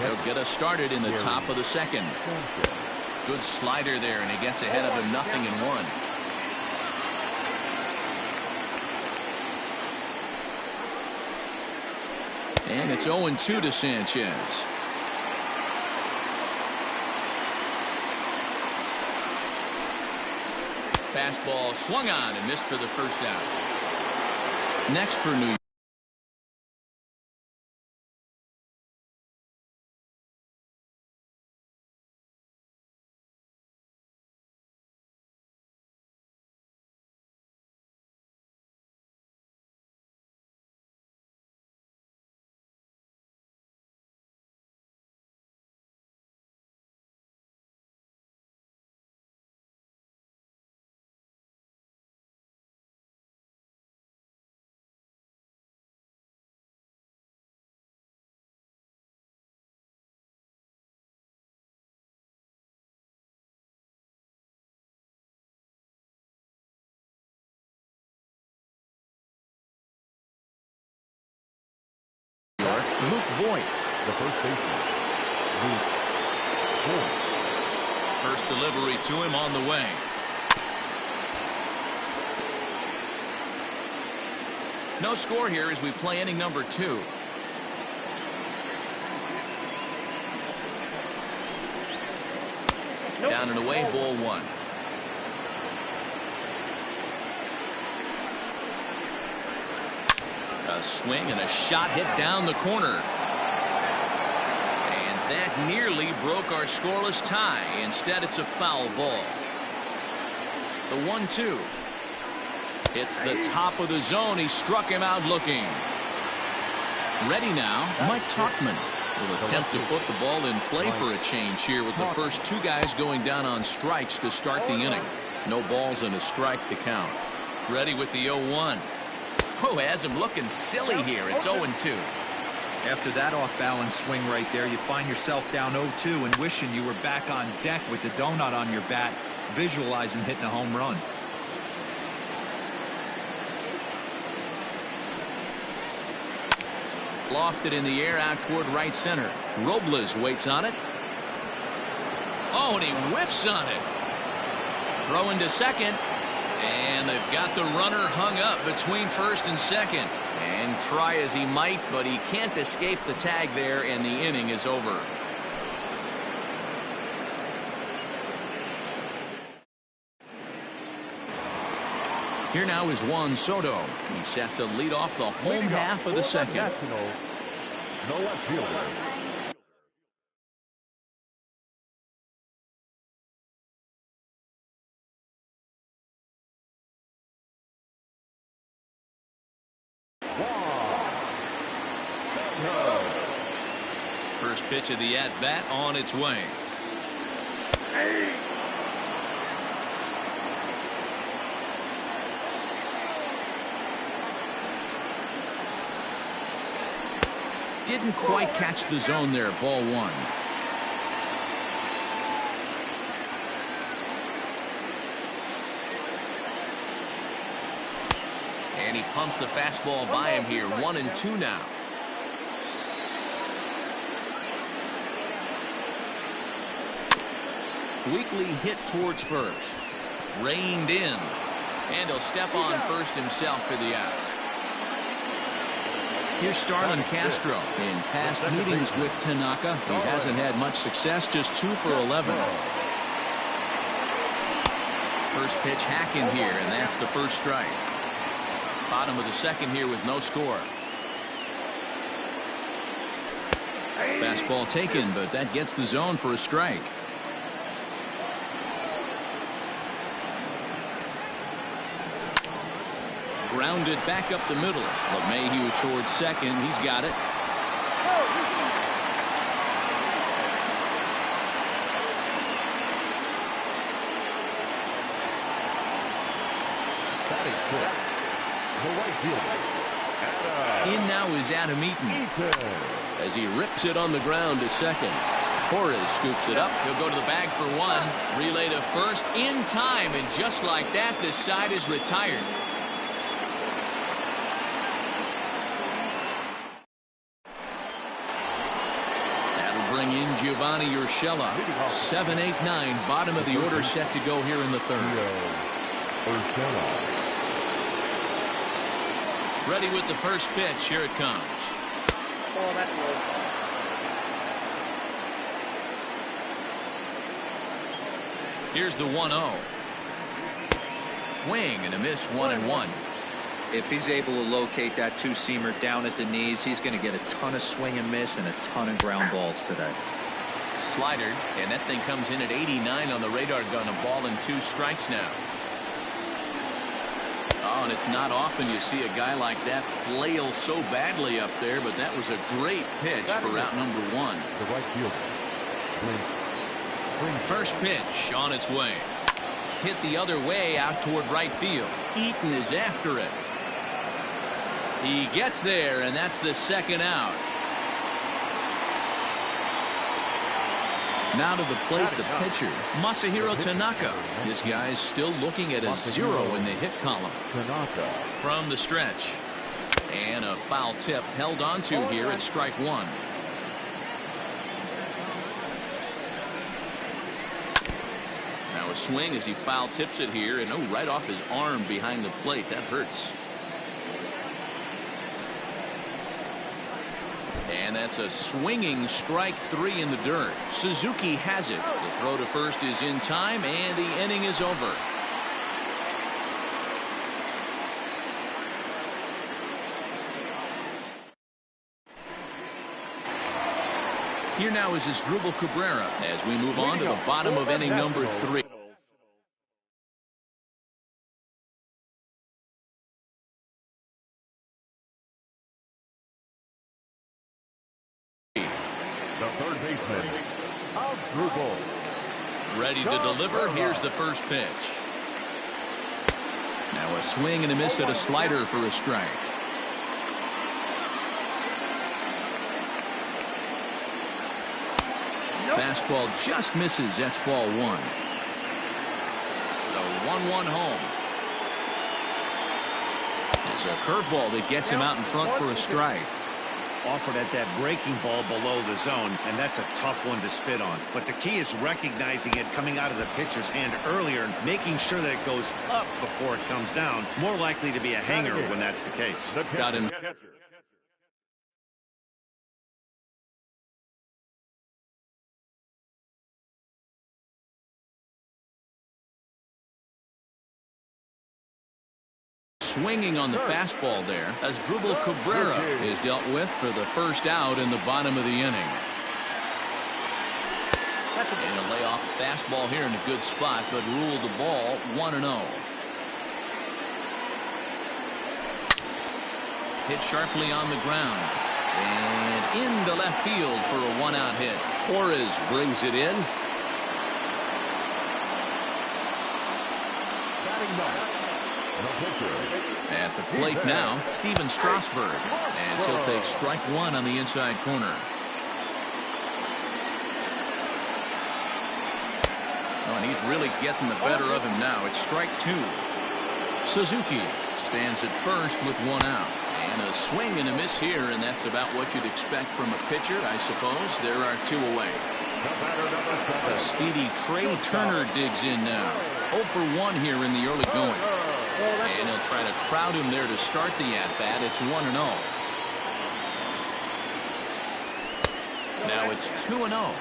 He'll get us started in the top of the second. Good slider there, and he gets ahead of him 0-1. And it's 0-2 to Sanchez. Fastball swung on and missed for the first out. Next for New York. Luke Voit. The first baseman, Luke Voit. First delivery to him on the way. No score here as we play inning number 2. Down and away, ball 1. A swing and a shot hit down the corner. And that nearly broke our scoreless tie. Instead, it's a foul ball. The 1-2. Hits the top of the zone. He struck him out looking. Ready now, Mike Tauchman will attempt to put the ball in play for a change here with the first 2 guys going down on strikes to start the inning. No balls and a strike to count. Ready with the 0-1. Oh, has him looking silly here. It's 0-2. After that off-balance swing right there, you find yourself down 0-2 and wishing you were back on deck with the donut on your bat, visualizing hitting a home run. Lofted in the air out toward right center. Robles waits on it. Oh, and he whiffs on it. Throw into second. And they've got the runner hung up between first and second. And try as he might, but he can't escape the tag there, and the inning is over. Here now is Juan Soto. He's set to lead off the home half of the second. No left fielder. First pitch of the at-bat on its way. Didn't quite catch the zone there. Ball 1. And he pumps the fastball by him here. 1-2 now. Weakly hit towards first. Reined in. And he'll step on first himself for the out. Here's Starlin Castro. In past meetings with Tanaka, he hasn't had much success, just 2 for 11. First pitch hacking here, and that's the first strike. Bottom of the second here with no score. Fastball taken, but that gets the zone for a strike. Grounded back up the middle. LeMahieu towards second. He's got it. Batting fifth, the right fielder, Adam In now is Adam Eaton Eaton. As he rips it on the ground to second. Torres scoops it up. He'll go to the bag for one. Relay to first in time, and just like that, this side is retired. That'll bring in Giovanni Urshela. 7, 8, 9, bottom of the order set to go here in the third. Urshela. Ready with the first pitch. Here it comes. Oh, that was. Here's the 1-0. Swing and a miss, 1-1. If he's able to locate that two-seamer down at the knees, he's going to get a ton of swing and miss and a ton of ground balls today. Slider, and that thing comes in at 89 on the radar gun. A ball and 2 strikes now. Oh, and it's not often you see a guy like that flail so badly up there, but that was a great pitch for out number 1. The right fielder, First pitch on its way. Hit the other way out toward right field. Eaton is after it. He gets there, and that's the second out. Now to the plate, the pitcher, Masahiro Tanaka. This guy is still looking at a 0 in the hit column. Tanaka. From the stretch. And a foul tip held onto here at strike 1. Now a swing as he foul tips it here, and right off his arm behind the plate. That hurts. And that's a swinging strike 3 in the dirt. Suzuki has it. The throw to first is in time, and the inning is over. Here now is Asdrubal Cabrera as we move on to the bottom of inning number 3. The third baseman, Asdrubal. Ready to deliver. Here's the first pitch. Now a swing and a miss at a slider for a strike. Fastball just misses. That's ball 1. The 1-1 home. It's a curveball that gets him out in front for a strike. Offered at that breaking ball below the zone, and that's a tough one to spit on. But the key is recognizing it coming out of the pitcher's hand earlier and making sure that it goes up before it comes down. More likely to be a hanger when that's the case. Got him. Swinging on the fastball there, as Asdrubal Cabrera is dealt with for the first out in the bottom of the inning. And a layoff fastball here in a good spot, but ruled the ball 1-0. Hit sharply on the ground. And into left field for a 1-out hit. Torres brings it in. Batting ninth, the pitcher. At the plate now, Steven Strasburg, as he'll take strike 1 on the inside corner. Oh, and he's really getting the better of him now. It's strike 2. Suzuki stands at first with 1 out. And a swing and a miss here, and that's about what you'd expect from a pitcher, I suppose. There are 2 away. The speedy Trey Turner digs in now. 0 for 1 here in the early going. And he'll try to crowd him there to start the at-bat. It's 1-0. Now it's 2-0.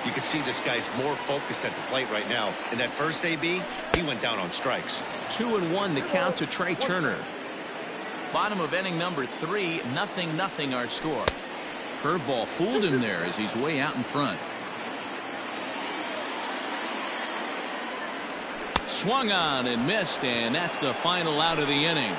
You can see this guy's more focused at the plate right now. In that first AB, he went down on strikes. 2-1 the count to Trey Turner. Bottom of inning number 3, 0-0 our score. Curveball fooled him there as he's way out in front. Swung on and missed, and that's the final out of the inning.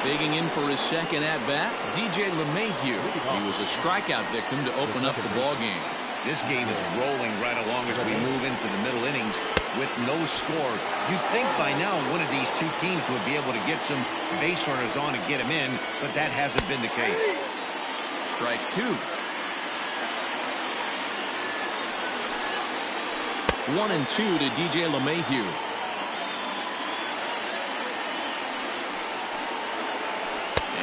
Digging in for his second at-bat, DJ LeMahieu. He was a strikeout victim to open up the ball game. This game is rolling right along as we move into the middle innings with no score. You'd think by now one of these two teams would be able to get some base runners on and get them in, but that hasn't been the case. Strike two. 1-2 to DJ LeMahieu.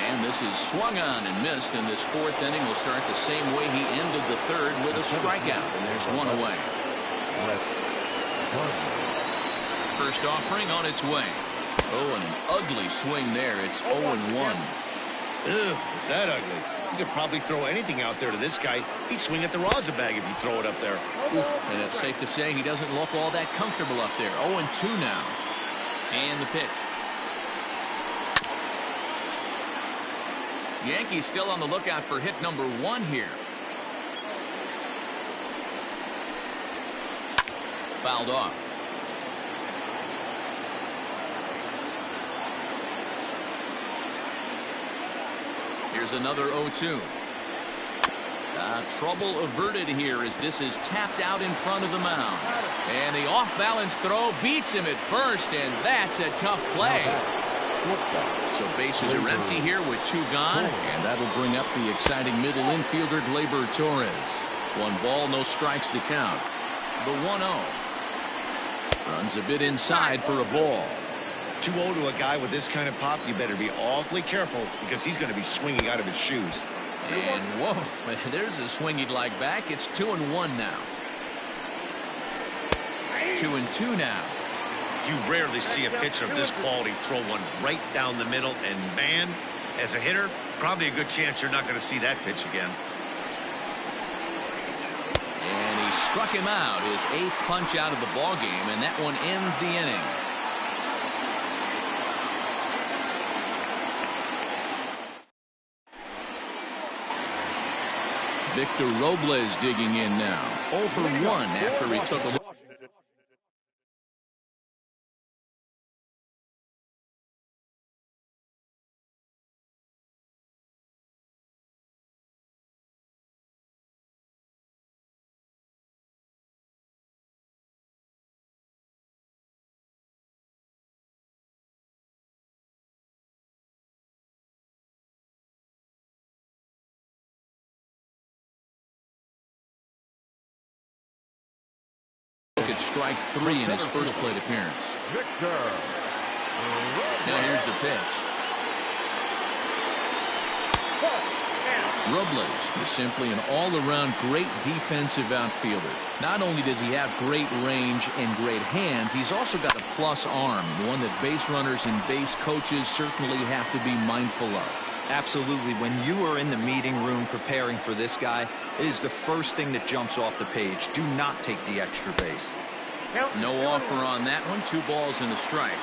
And this is swung on and missed, and this fourth inning will start the same way he ended the third with a strikeout, and there's one away. First offering on its way. Oh, an ugly swing there. It's 0-1. Ugh, is that ugly? You could probably throw anything out there to this guy. He'd swing at the rosin bag if you throw it up there. And it's safe to say he doesn't look all that comfortable up there. 0-2 now. And the pitch. Yankees still on the lookout for hit number 1 here. Fouled off. Here's another 0-2. Trouble averted here as this is tapped out in front of the mound. And the off-balance throw beats him at first, and that's a tough play. So bases are empty here with 2 gone, and that'll bring up the exciting middle infielder Gleyber Torres. 1 ball, no strikes to count. The 1-0. Runs a bit inside for a ball. 2-0 to a guy with this kind of pop, you better be awfully careful because he's going to be swinging out of his shoes. And whoa, there's a swing he'd like back. It's 2-1 now. 2-2 now. You rarely see a pitcher of this quality throw one right down the middle, and man, as a hitter, probably a good chance you're not going to see that pitch again. And he struck him out, his 8th punch out of the ball game, and that one ends the inning. Victor Robles digging in now. 0 for 1 after he took a look. At strike 3 in his first plate appearance. Now here's the pitch. Robles is simply an all-around great defensive outfielder. Not only does he have great range and great hands, he's also got a plus arm, one that base runners and base coaches certainly have to be mindful of. Absolutely. When you are in the meeting room preparing for this guy, it is the first thing that jumps off the page. Do not take the extra base. No offer on that one. 2 balls and a strike.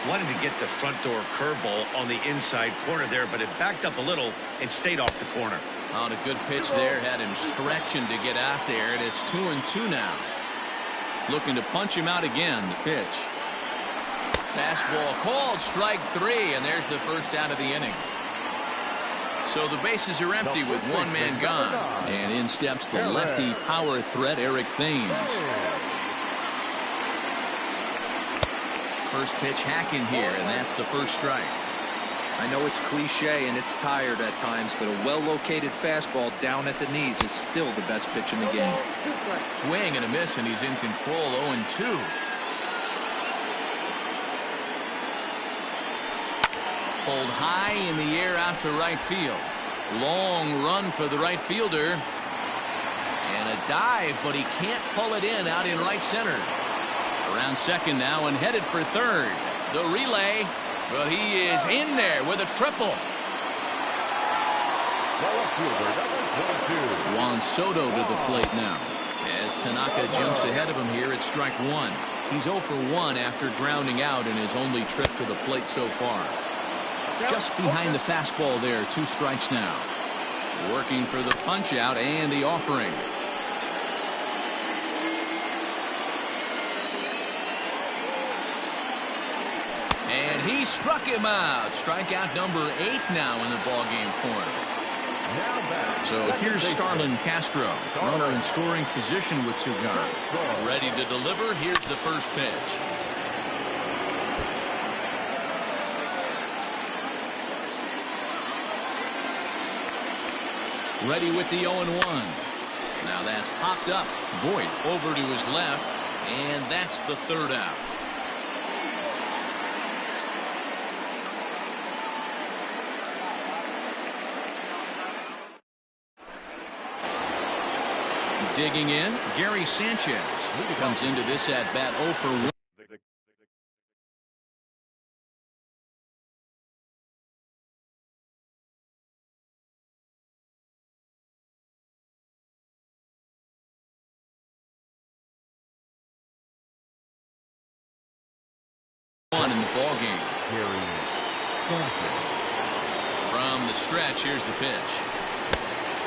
Wanted to get the front door curveball on the inside corner there, but it backed up a little and stayed off the corner. On a good pitch there, had him stretching to get out there, and it's 2-2 now. Looking to punch him out again. The pitch. Fastball called, strike 3, and there's the first out of the inning. So the bases are empty with 1 man gone. And in steps the lefty power threat, Eric Thames. First pitch hacking here, and that's the first strike. I know it's cliche and it's tired at times, but a well-located fastball down at the knees is still the best pitch in the game. Swing and a miss, and he's in control. 0-2. Pulled high in the air out to right field. Long run for the right fielder. And a dive, but he can't pull it in out in right center. Around second now and headed for third. The relay, but he is in there with a triple. Juan Soto to the plate now. As Tanaka jumps ahead of him here at strike 1. He's 0 for 1 after grounding out in his only trip to the plate so far. Just behind the fastball there, 2 strikes now. Working for the punch out and the offering. And he struck him out. Strikeout number 8 now in the ballgame for him. So here's Starlin Castro, runner in scoring position with 2 gone. Ready to deliver. Here's the first pitch. Ready with the 0-1. Now that's popped up. Voit over to his left, and that's the 3rd out. Digging in, Gary Sanchez comes into this at bat 0 for 1. In the ball game. From the stretch, here's the pitch.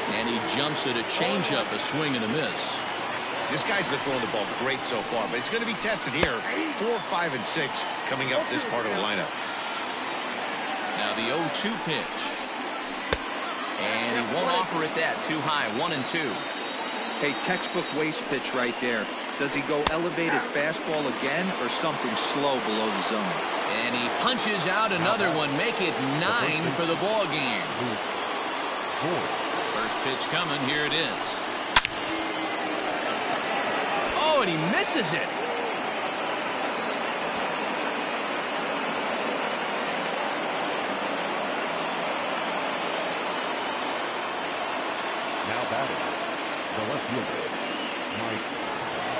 And he jumps at a changeup, a swing and a miss. This guy's been throwing the ball great so far, but it's going to be tested here. 4, 5, and 6 coming up this part of the lineup. Now the 0-2 pitch. And he won't offer it that. Too high. 1-2. Hey, textbook waste pitch right there. Does he go elevated fastball again or something slow below the zone? And he punches out another one. Make it 9 for the ball game. First pitch coming. Here it is. Oh, and he misses it. Now batting, the left fielder, Mike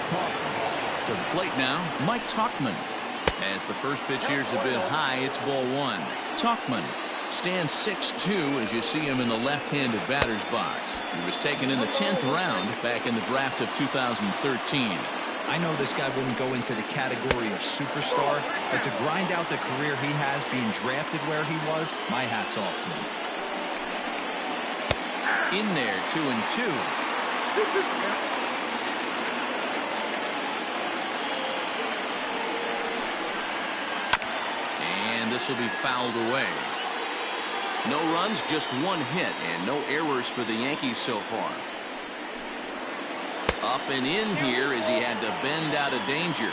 Tauchman. To the plate now, Mike Tauchman. As the first pitch here's a bit high, it's ball 1. Tauchman stands 6'2" as you see him in the left-handed batter's box. He was taken in the 10th round back in the draft of 2013. I know this guy wouldn't go into the category of superstar, but to grind out the career he has being drafted where he was, my hat's off to him. In there, 2-2. And this will be fouled away. No runs, just 1 hit, and no errors for the Yankees so far. Up and in here as he had to bend out of danger.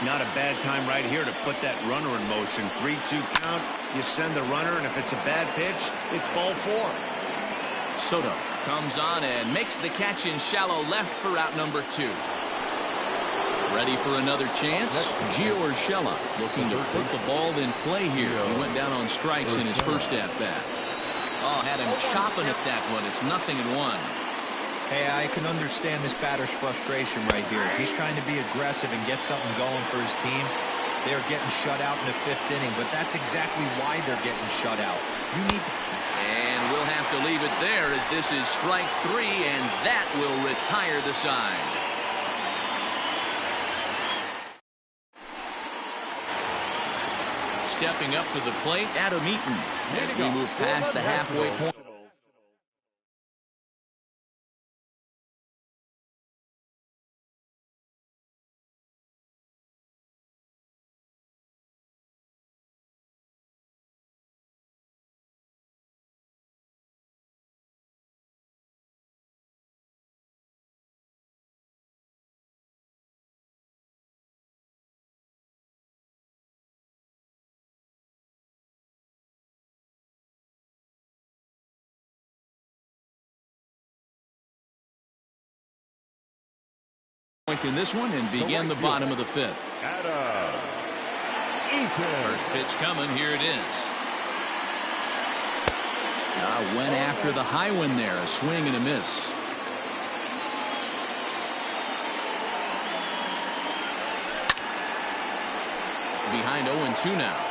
Not a bad time right here to put that runner in motion. 3-2 count. You send the runner, and if it's a bad pitch, it's ball 4. Soto comes on and makes the catch in shallow left for out number 2. Ready for another chance. Gio Urshela looking to put the ball in play here. He went down on strikes in his first at-bat. Oh, had him chopping at that one. It's 0-1. Hey, I can understand this batter's frustration right here. He's trying to be aggressive and get something going for his team. They're getting shut out in the 5th inning, but that's exactly why they're getting shut out. You need to... And we'll have to leave it there as this is strike 3, and that will retire the side. Stepping up to the plate, Adam Eaton, as we move past the halfway point. In this one and begin the bottom of the 5th. First pitch coming. Here it is. Went after the high one there. A swing and a miss. Behind 0-2 now.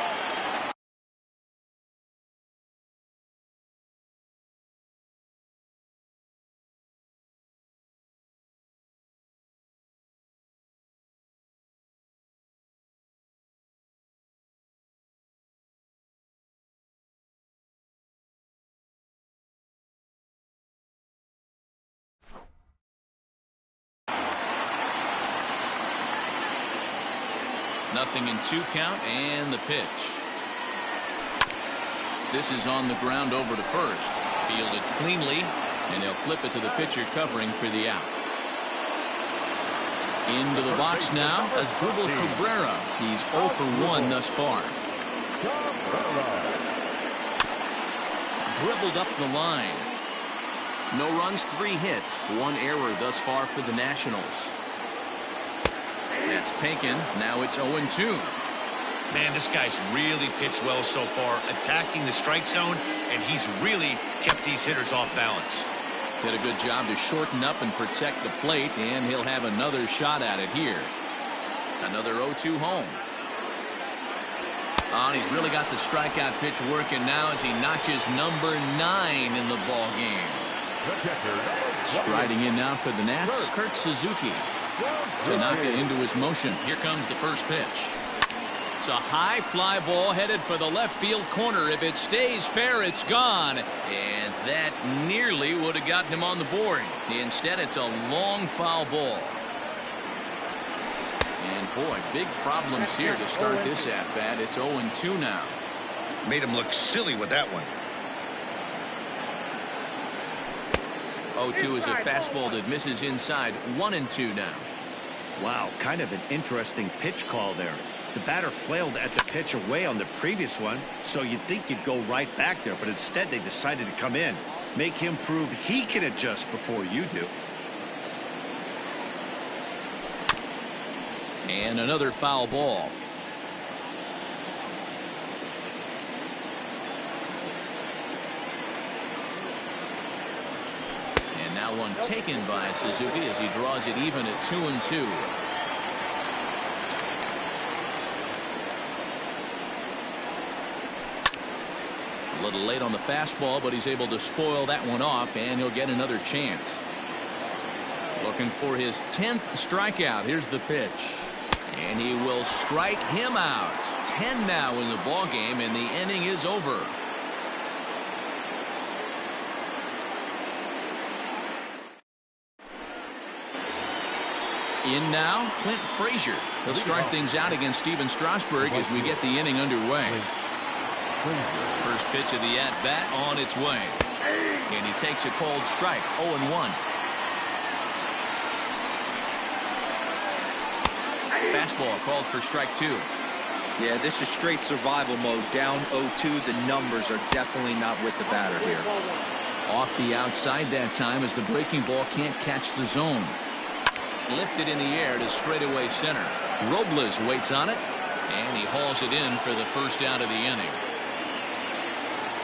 Nothing in 2 count and the pitch. This is on the ground over to first. Fielded cleanly, and they'll flip it to the pitcher covering for the out. Into the box now as Asdrubal Cabrera. He's 0 for 1 thus far. Dribbled up the line. No runs, 3 hits, 1 error thus far for the Nationals. That's taken. Now it's 0-2. Man, this guy's really pitched well so far, attacking the strike zone, and he's really kept these hitters off balance. Did a good job to shorten up and protect the plate, and he'll have another shot at it here. Another 0-2 home. Oh, and he's really got the strikeout pitch working now as he notches number 9 in the ball game. Striding in now for the Nats, Kurt Suzuki. Tanaka into his motion. Here comes the first pitch. It's a high fly ball headed for the left field corner. If it stays fair, it's gone. And that nearly would have gotten him on the board. Instead, it's a long foul ball. And boy, big problems here to start this at bat. It's 0-2 now. Made him look silly with that one. 0-2 is a fastball that misses inside. 1-2 now. Wow, kind of an interesting pitch call there. The batter flailed at the pitch away on the previous one, so you'd think you'd go right back there, but instead they decided to come in, make him prove he can adjust before you do. And another foul ball. And now one taken by Suzuki as he draws it even at 2-2. A little late on the fastball, but he's able to spoil that one off, and he'll get another chance. Looking for his 10th strikeout. Here's the pitch. And he will strike him out. 10 now in the ball game, and the inning is over. In now, Clint Frazier. He'll start things out against Steven Strasburg as we get the inning underway. First pitch of the at-bat on its way. And he takes a cold strike. 0-1. Fastball called for strike 2. Yeah, this is straight survival mode. Down 0-2. The numbers are definitely not with the batter here. Off the outside that time as the breaking ball can't catch the zone. Lifted in the air to straightaway center. Robles waits on it, and he hauls it in for the first out of the inning.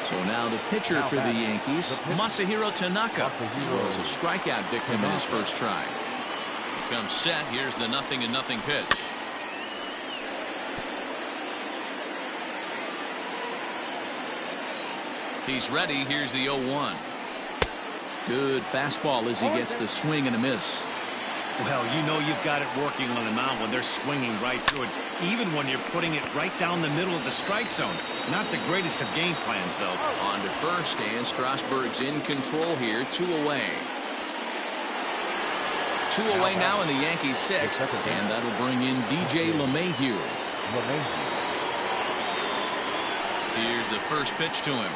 So now the pitcher for the Yankees, Masahiro Tanaka. He was a strikeout victim in his first try. He comes set. Here's the 0-0 pitch. He's ready. Here's the 0-1. Good fastball as he gets the swing and a miss. Well, you know you've got it working on the mound when they're swinging right through it, even when you're putting it right down the middle of the strike zone. Not the greatest of game plans, though. On to first, and Strasburg's in control here. 2 away. 2 away now in the Yankees' 6th, and that'll bring in DJ LeMahieu. Here's the first pitch to him.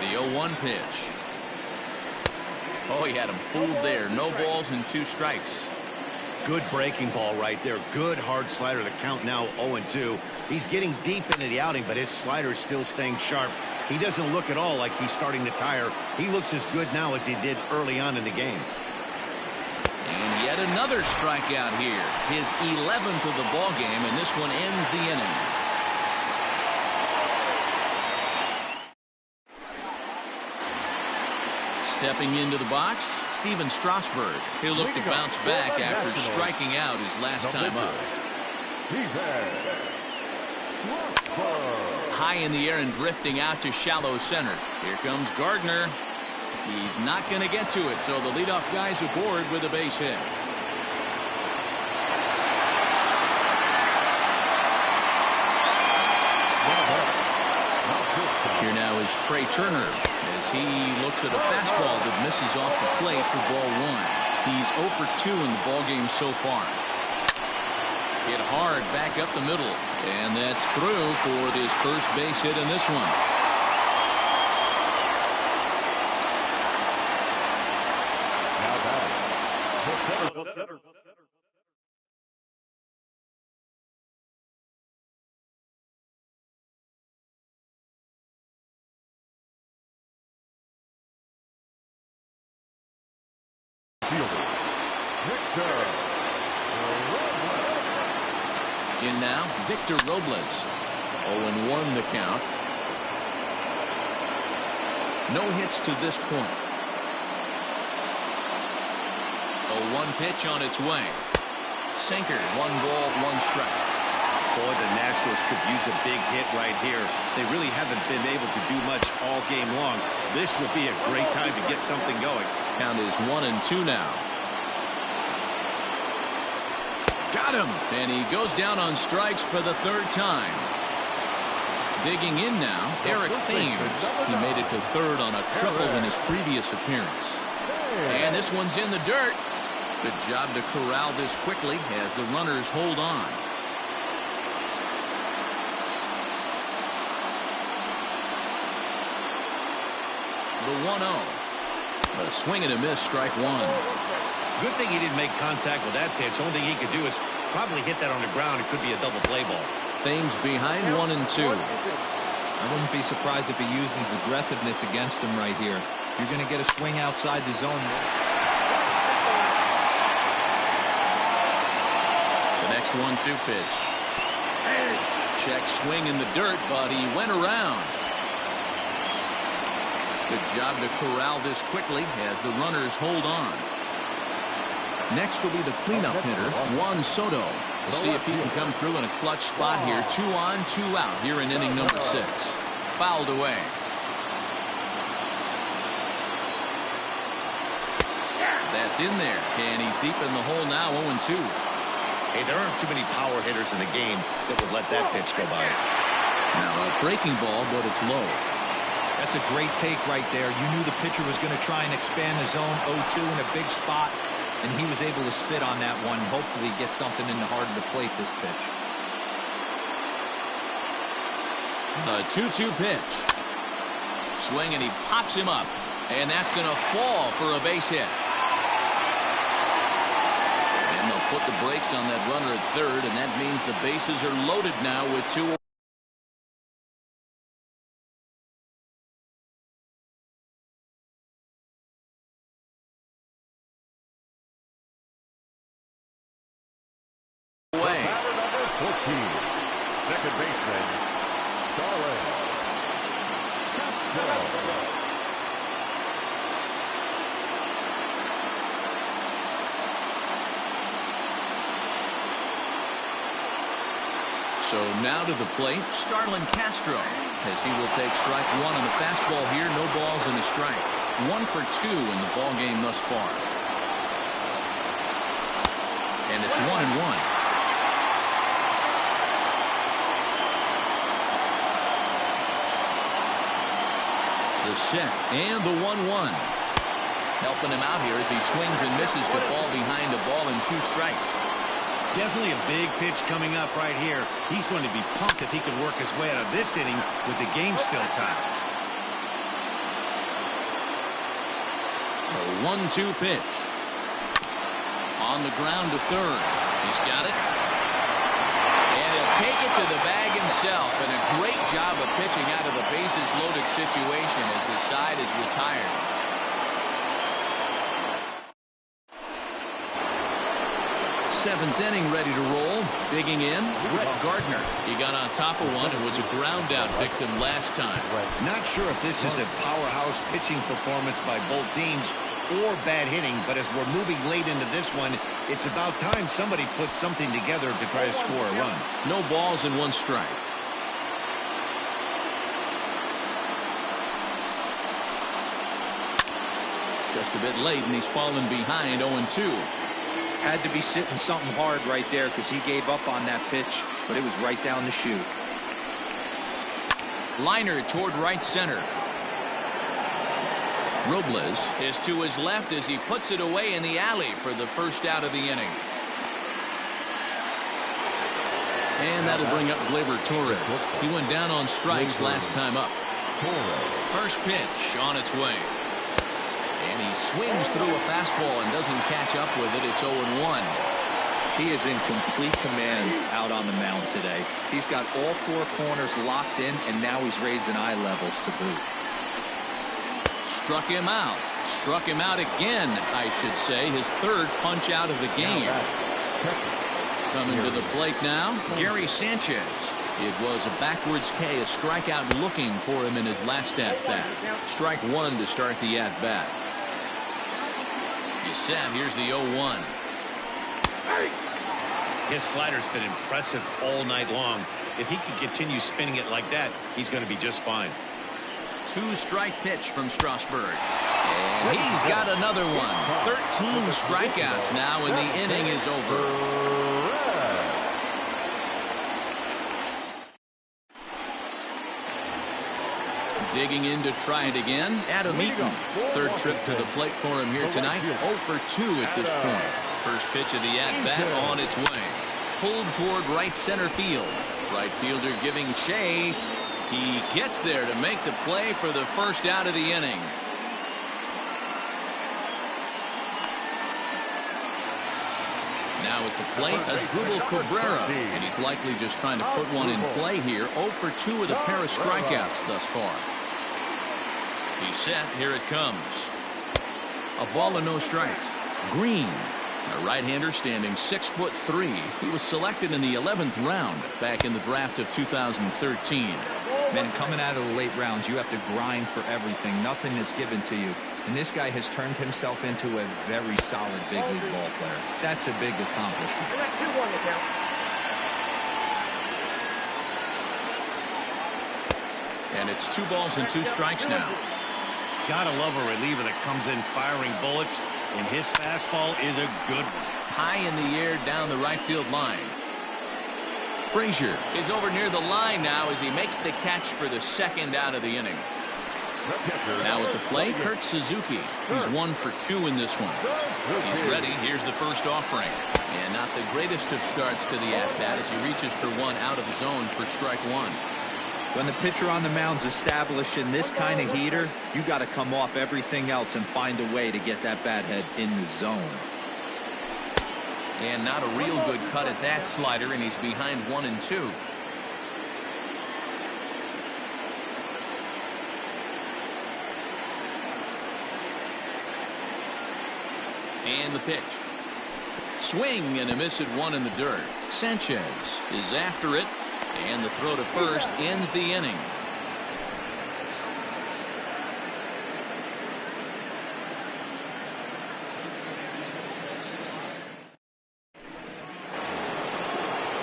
The 0-1 pitch. Oh, he had him fooled there. No balls and 2 strikes. Good breaking ball right there. Good hard slider. The count now 0-2. He's getting deep into the outing, but his slider is still staying sharp. He doesn't look at all like he's starting to tire. He looks as good now as he did early on in the game. And yet another strikeout here. His 11th of the ball game, and this one ends the inning. Stepping into the box, Steven Strasburg. He'll look to bounce back after striking out his last time up. High in the air and drifting out to shallow center. Here comes Gardner. He's not going to get to it, so the leadoff guy's aboard with a base hit. Here now is Trey Turner as he looks at a fastball that misses off the plate for ball 1. He's 0 for 2 in the ball game so far. Hit hard back up the middle. And that's through for this first base hit in this one. Now back. The center. In now, Victor Robles. 0-1 the count. No hits to this point. 0-1 pitch on its way. Sinker, 1 ball, 1 strike. Boy, the Nationals could use a big hit right here. They really haven't been able to do much all game long. This would be a great time to get something going. Count is 1-2 now. Got him, and he goes down on strikes for the 3rd time. Digging in now, Eric Thames. He made it to 3rd on a triple in his previous appearance. And this one's in the dirt. Good job to corral this quickly as the runners hold on. The 1-0. A swing and a miss, strike 1. Good thing he didn't make contact with that pitch. Only thing he could do is probably hit that on the ground. It could be a double play ball. Thames behind 1-2. I wouldn't be surprised if he uses aggressiveness against him right here. If you're going to get a swing outside the zone. The next 1-2 pitch. Check swing in the dirt, but he went around. Good job to corral this quickly as the runners hold on. Next will be the cleanup hitter, Juan Soto. We'll see if he can come through in a clutch spot here. 2 on, 2 out here in inning number 6. Fouled away. That's in there, and he's deep in the hole now, 0-2. Hey, there aren't too many power hitters in the game that would let that pitch go by. Now a breaking ball, but it's low. That's a great take right there. You knew the pitcher was going to try and expand the zone. 0-2 in a big spot. And he was able to spit on that one. Hopefully get something in the heart of the plate this pitch. The 2-2 pitch. Swing and he pops him up. And that's going to fall for a base hit. And they'll put the brakes on that runner at 3rd. And that means the bases are loaded now with 2. Second baseman, Starlin Castro. So now to the plate, Starlin Castro, as he will take strike 1 on the fastball here. No balls and a strike. 1 for 2 in the ball game thus far. And it's 1-1. The set and the 1-1. Helping him out here as he swings and misses to fall behind a ball and 2 strikes. Definitely a big pitch coming up right here. He's going to be pumped if he can work his way out of this inning with the game still tied. A 1-2 pitch. On the ground to 3rd. He's got it. And he'll take it to the bag himself. And a great job of pitching out of the bases loaded situation as the side is retired. Seventh inning ready to roll. Digging in, Brett Gardner. He got on top of one and was a ground out victim last time. Not sure if this is a powerhouse pitching performance by both teams or bad hitting, but as we're moving late into this one, it's about time somebody puts something together to try to score a run. No balls and 1 strike. Just a bit late and he's fallen behind 0-2. Had to be sitting something hard right there because he gave up on that pitch, but it was right down the chute. Liner toward right center. Robles is to his left as he puts it away in the alley for the first out of the inning. And that'll bring up Gleyber Torres. He went down on strikes last time up. First pitch on its way. And he swings through a fastball and doesn't catch up with it. It's 0-1. He is in complete command out on the mound today. He's got all four corners locked in, and now he's raising eye levels to boot. Struck him out. Struck him out again, I should say. His third punch out of the game. Coming to the plate now, Gary Sanchez. It was a backwards K, a strikeout looking for him in his last at-bat. Strike one to start the at-bat. He's set. Here's the 0-1. His slider's been impressive all night long. If he can continue spinning it like that, he's going to be just fine. Two-strike pitch from Strasburg. And he's got another one. 13 strikeouts now, and the inning is over. Digging in to try it again, Adam Eaton. Third trip to the plate for him here tonight. 0 for 2 at this point. First pitch of the at-bat on its way. Pulled toward right center field. Right fielder giving chase. He gets there to make the play for the first out of the inning. Now at the plate, Asdrubal Cabrera. And he's likely just trying to put one in play here. 0 for 2 with a pair of strikeouts thus far. He's set. Here it comes. A ball and no strikes. Green, a right-hander standing 6'3". He was selected in the 11th round back in the draft of 2013. Man, coming out of the late rounds, you have to grind for everything. Nothing is given to you. And this guy has turned himself into a very solid big league ball player. That's a big accomplishment. And it's 2 balls and 2 strikes now. Gotta love a reliever that comes in firing bullets, and his fastball is a good one. High in the air down the right field line. Frazier is over near the line now as he makes the catch for the second out of the inning. Now at the plate, Kurt Suzuki. He's 1 for 2 in this one. He's ready. Here's the first offering. And not the greatest of starts to the at-bat as he reaches for one out of the zone for strike one. When the pitcher on the mound's establishing this kind of heater, you got to come off everything else and find a way to get that bat head in the zone. And not a real good cut at that slider, and he's behind 1-2. And the pitch. Swing and a miss at 1 in the dirt. Sanchez is after it, and the throw to first ends the inning.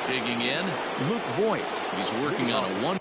Digging in, Luke Voigt. He's working on a 1.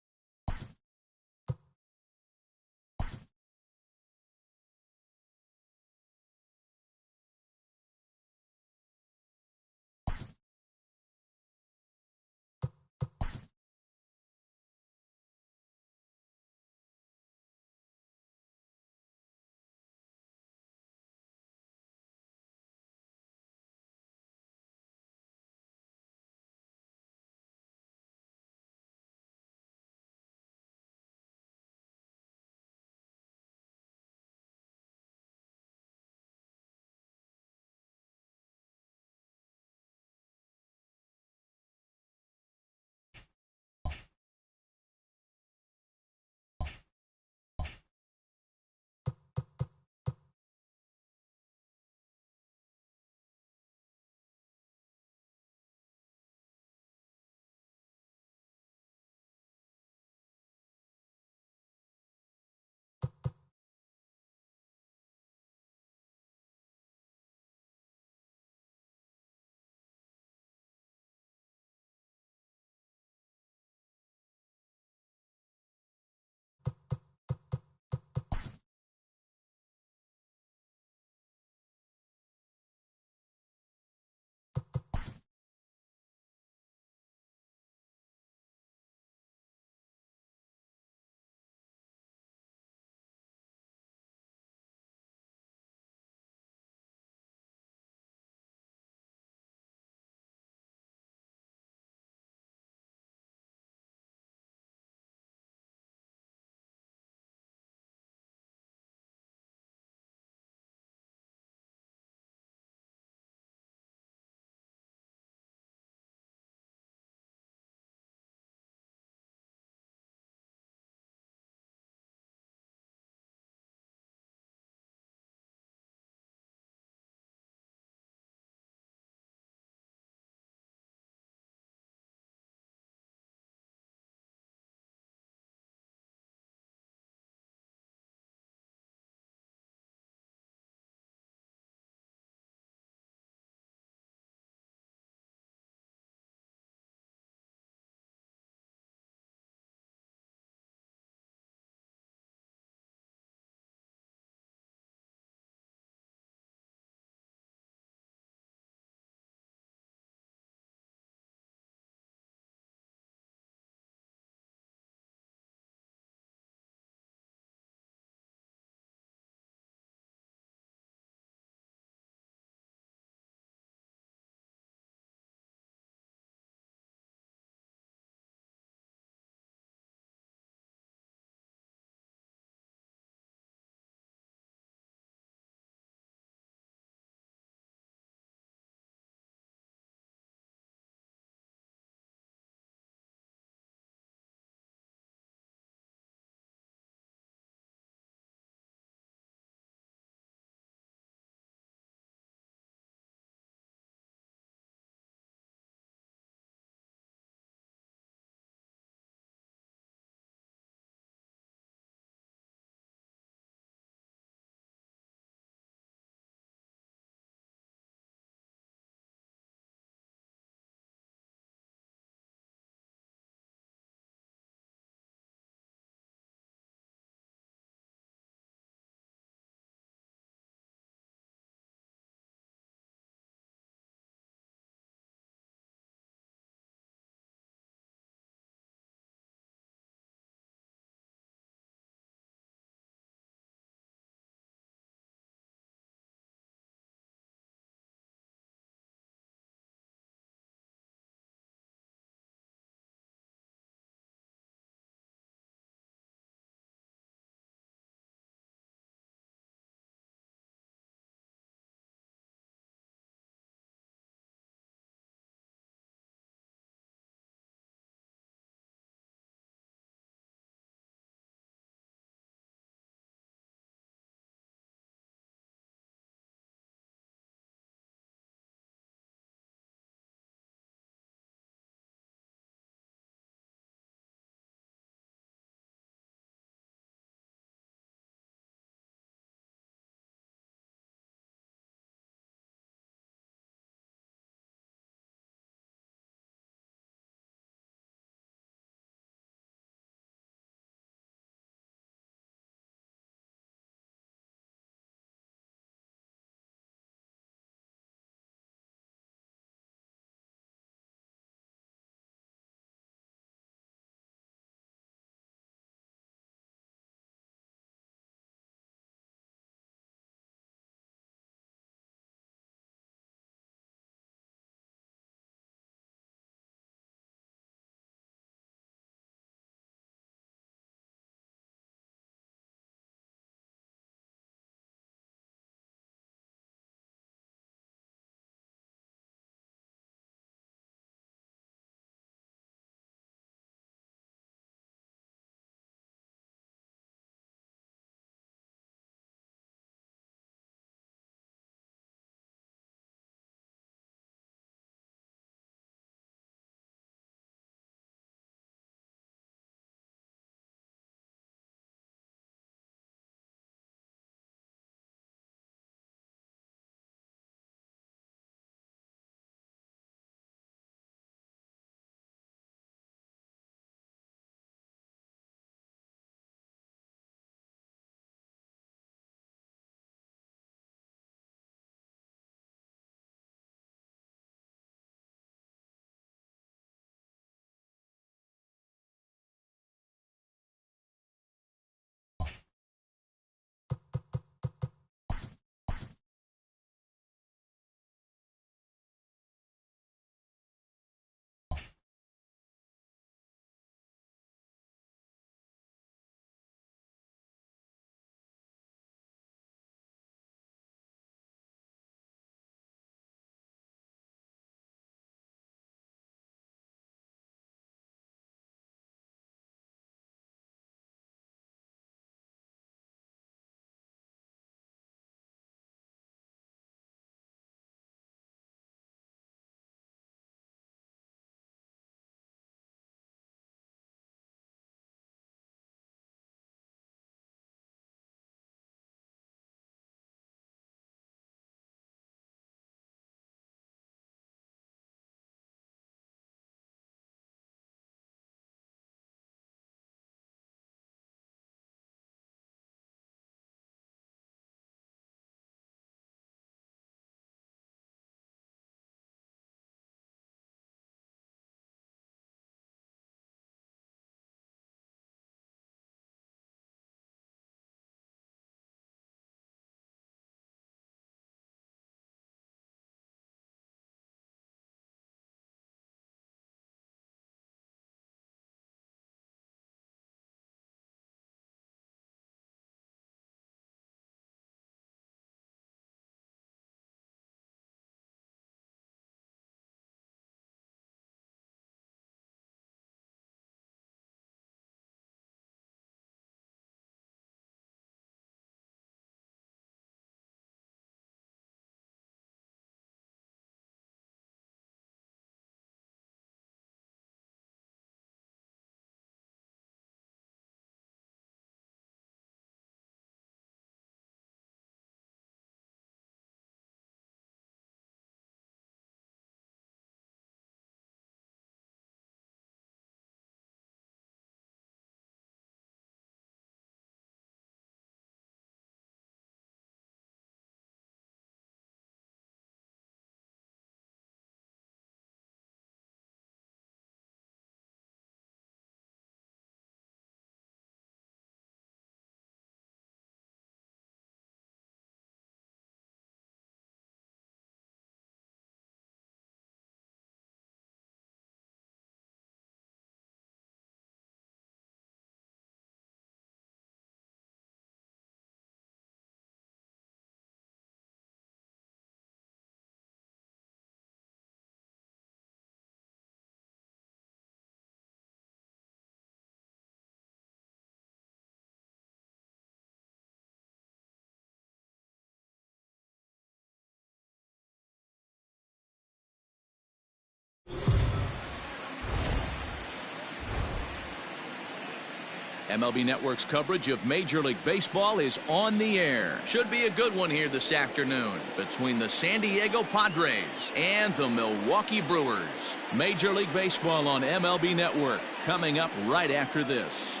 MLB Network's coverage of Major League Baseball is on the air. Should be a good one here this afternoon between the San Diego Padres and the Milwaukee Brewers. Major League Baseball on MLB Network coming up right after this.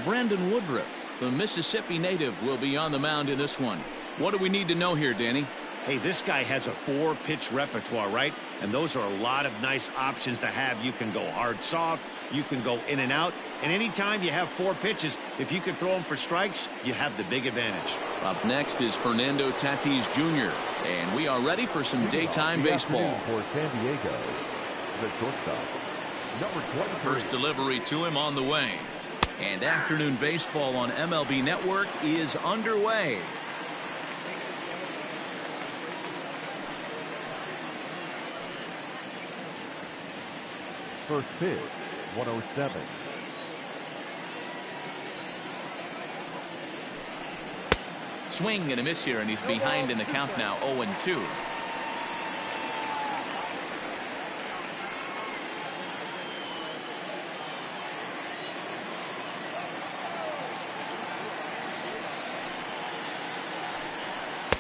Brandon Woodruff, the Mississippi native, will be on the mound in this one. What do we need to know here, Danny? Hey, this guy has a 4-pitch repertoire, right? And those are a lot of nice options to have. You can go hard, soft. You can go in and out. And anytime you have 4 pitches, if you can throw them for strikes, you have the big advantage. Up next is Fernando Tatis Jr. And we are ready for some daytime baseball. For San Diego, the shortstop, number 23. First delivery to him on the way. And afternoon baseball on MLB Network is underway. First pitch, 107. Swing and a miss here, and he's behind in the count now, 0-2.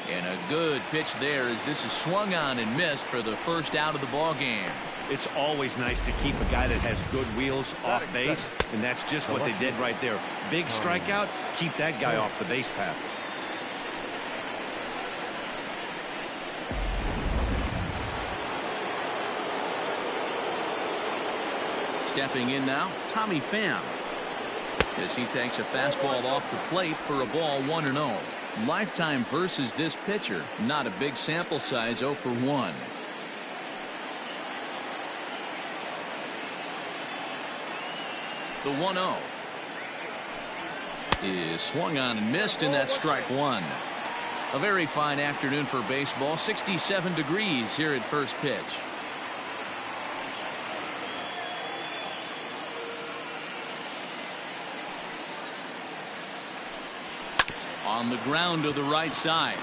And a good pitch there as this is swung on and missed for the first out of the ball game. It's always nice to keep a guy that has good wheels off base, and that's just what they did right there. Big strikeout, keep that guy off the base path. Stepping in now, Tommy Pham, as he takes a fastball off the plate for a ball 1-0. Lifetime versus this pitcher, not a big sample size, 0 for 1. The 1-0 is swung on and missed, and that's strike 1. A very fine afternoon for baseball. 67 degrees here at first pitch. On the ground to the right side.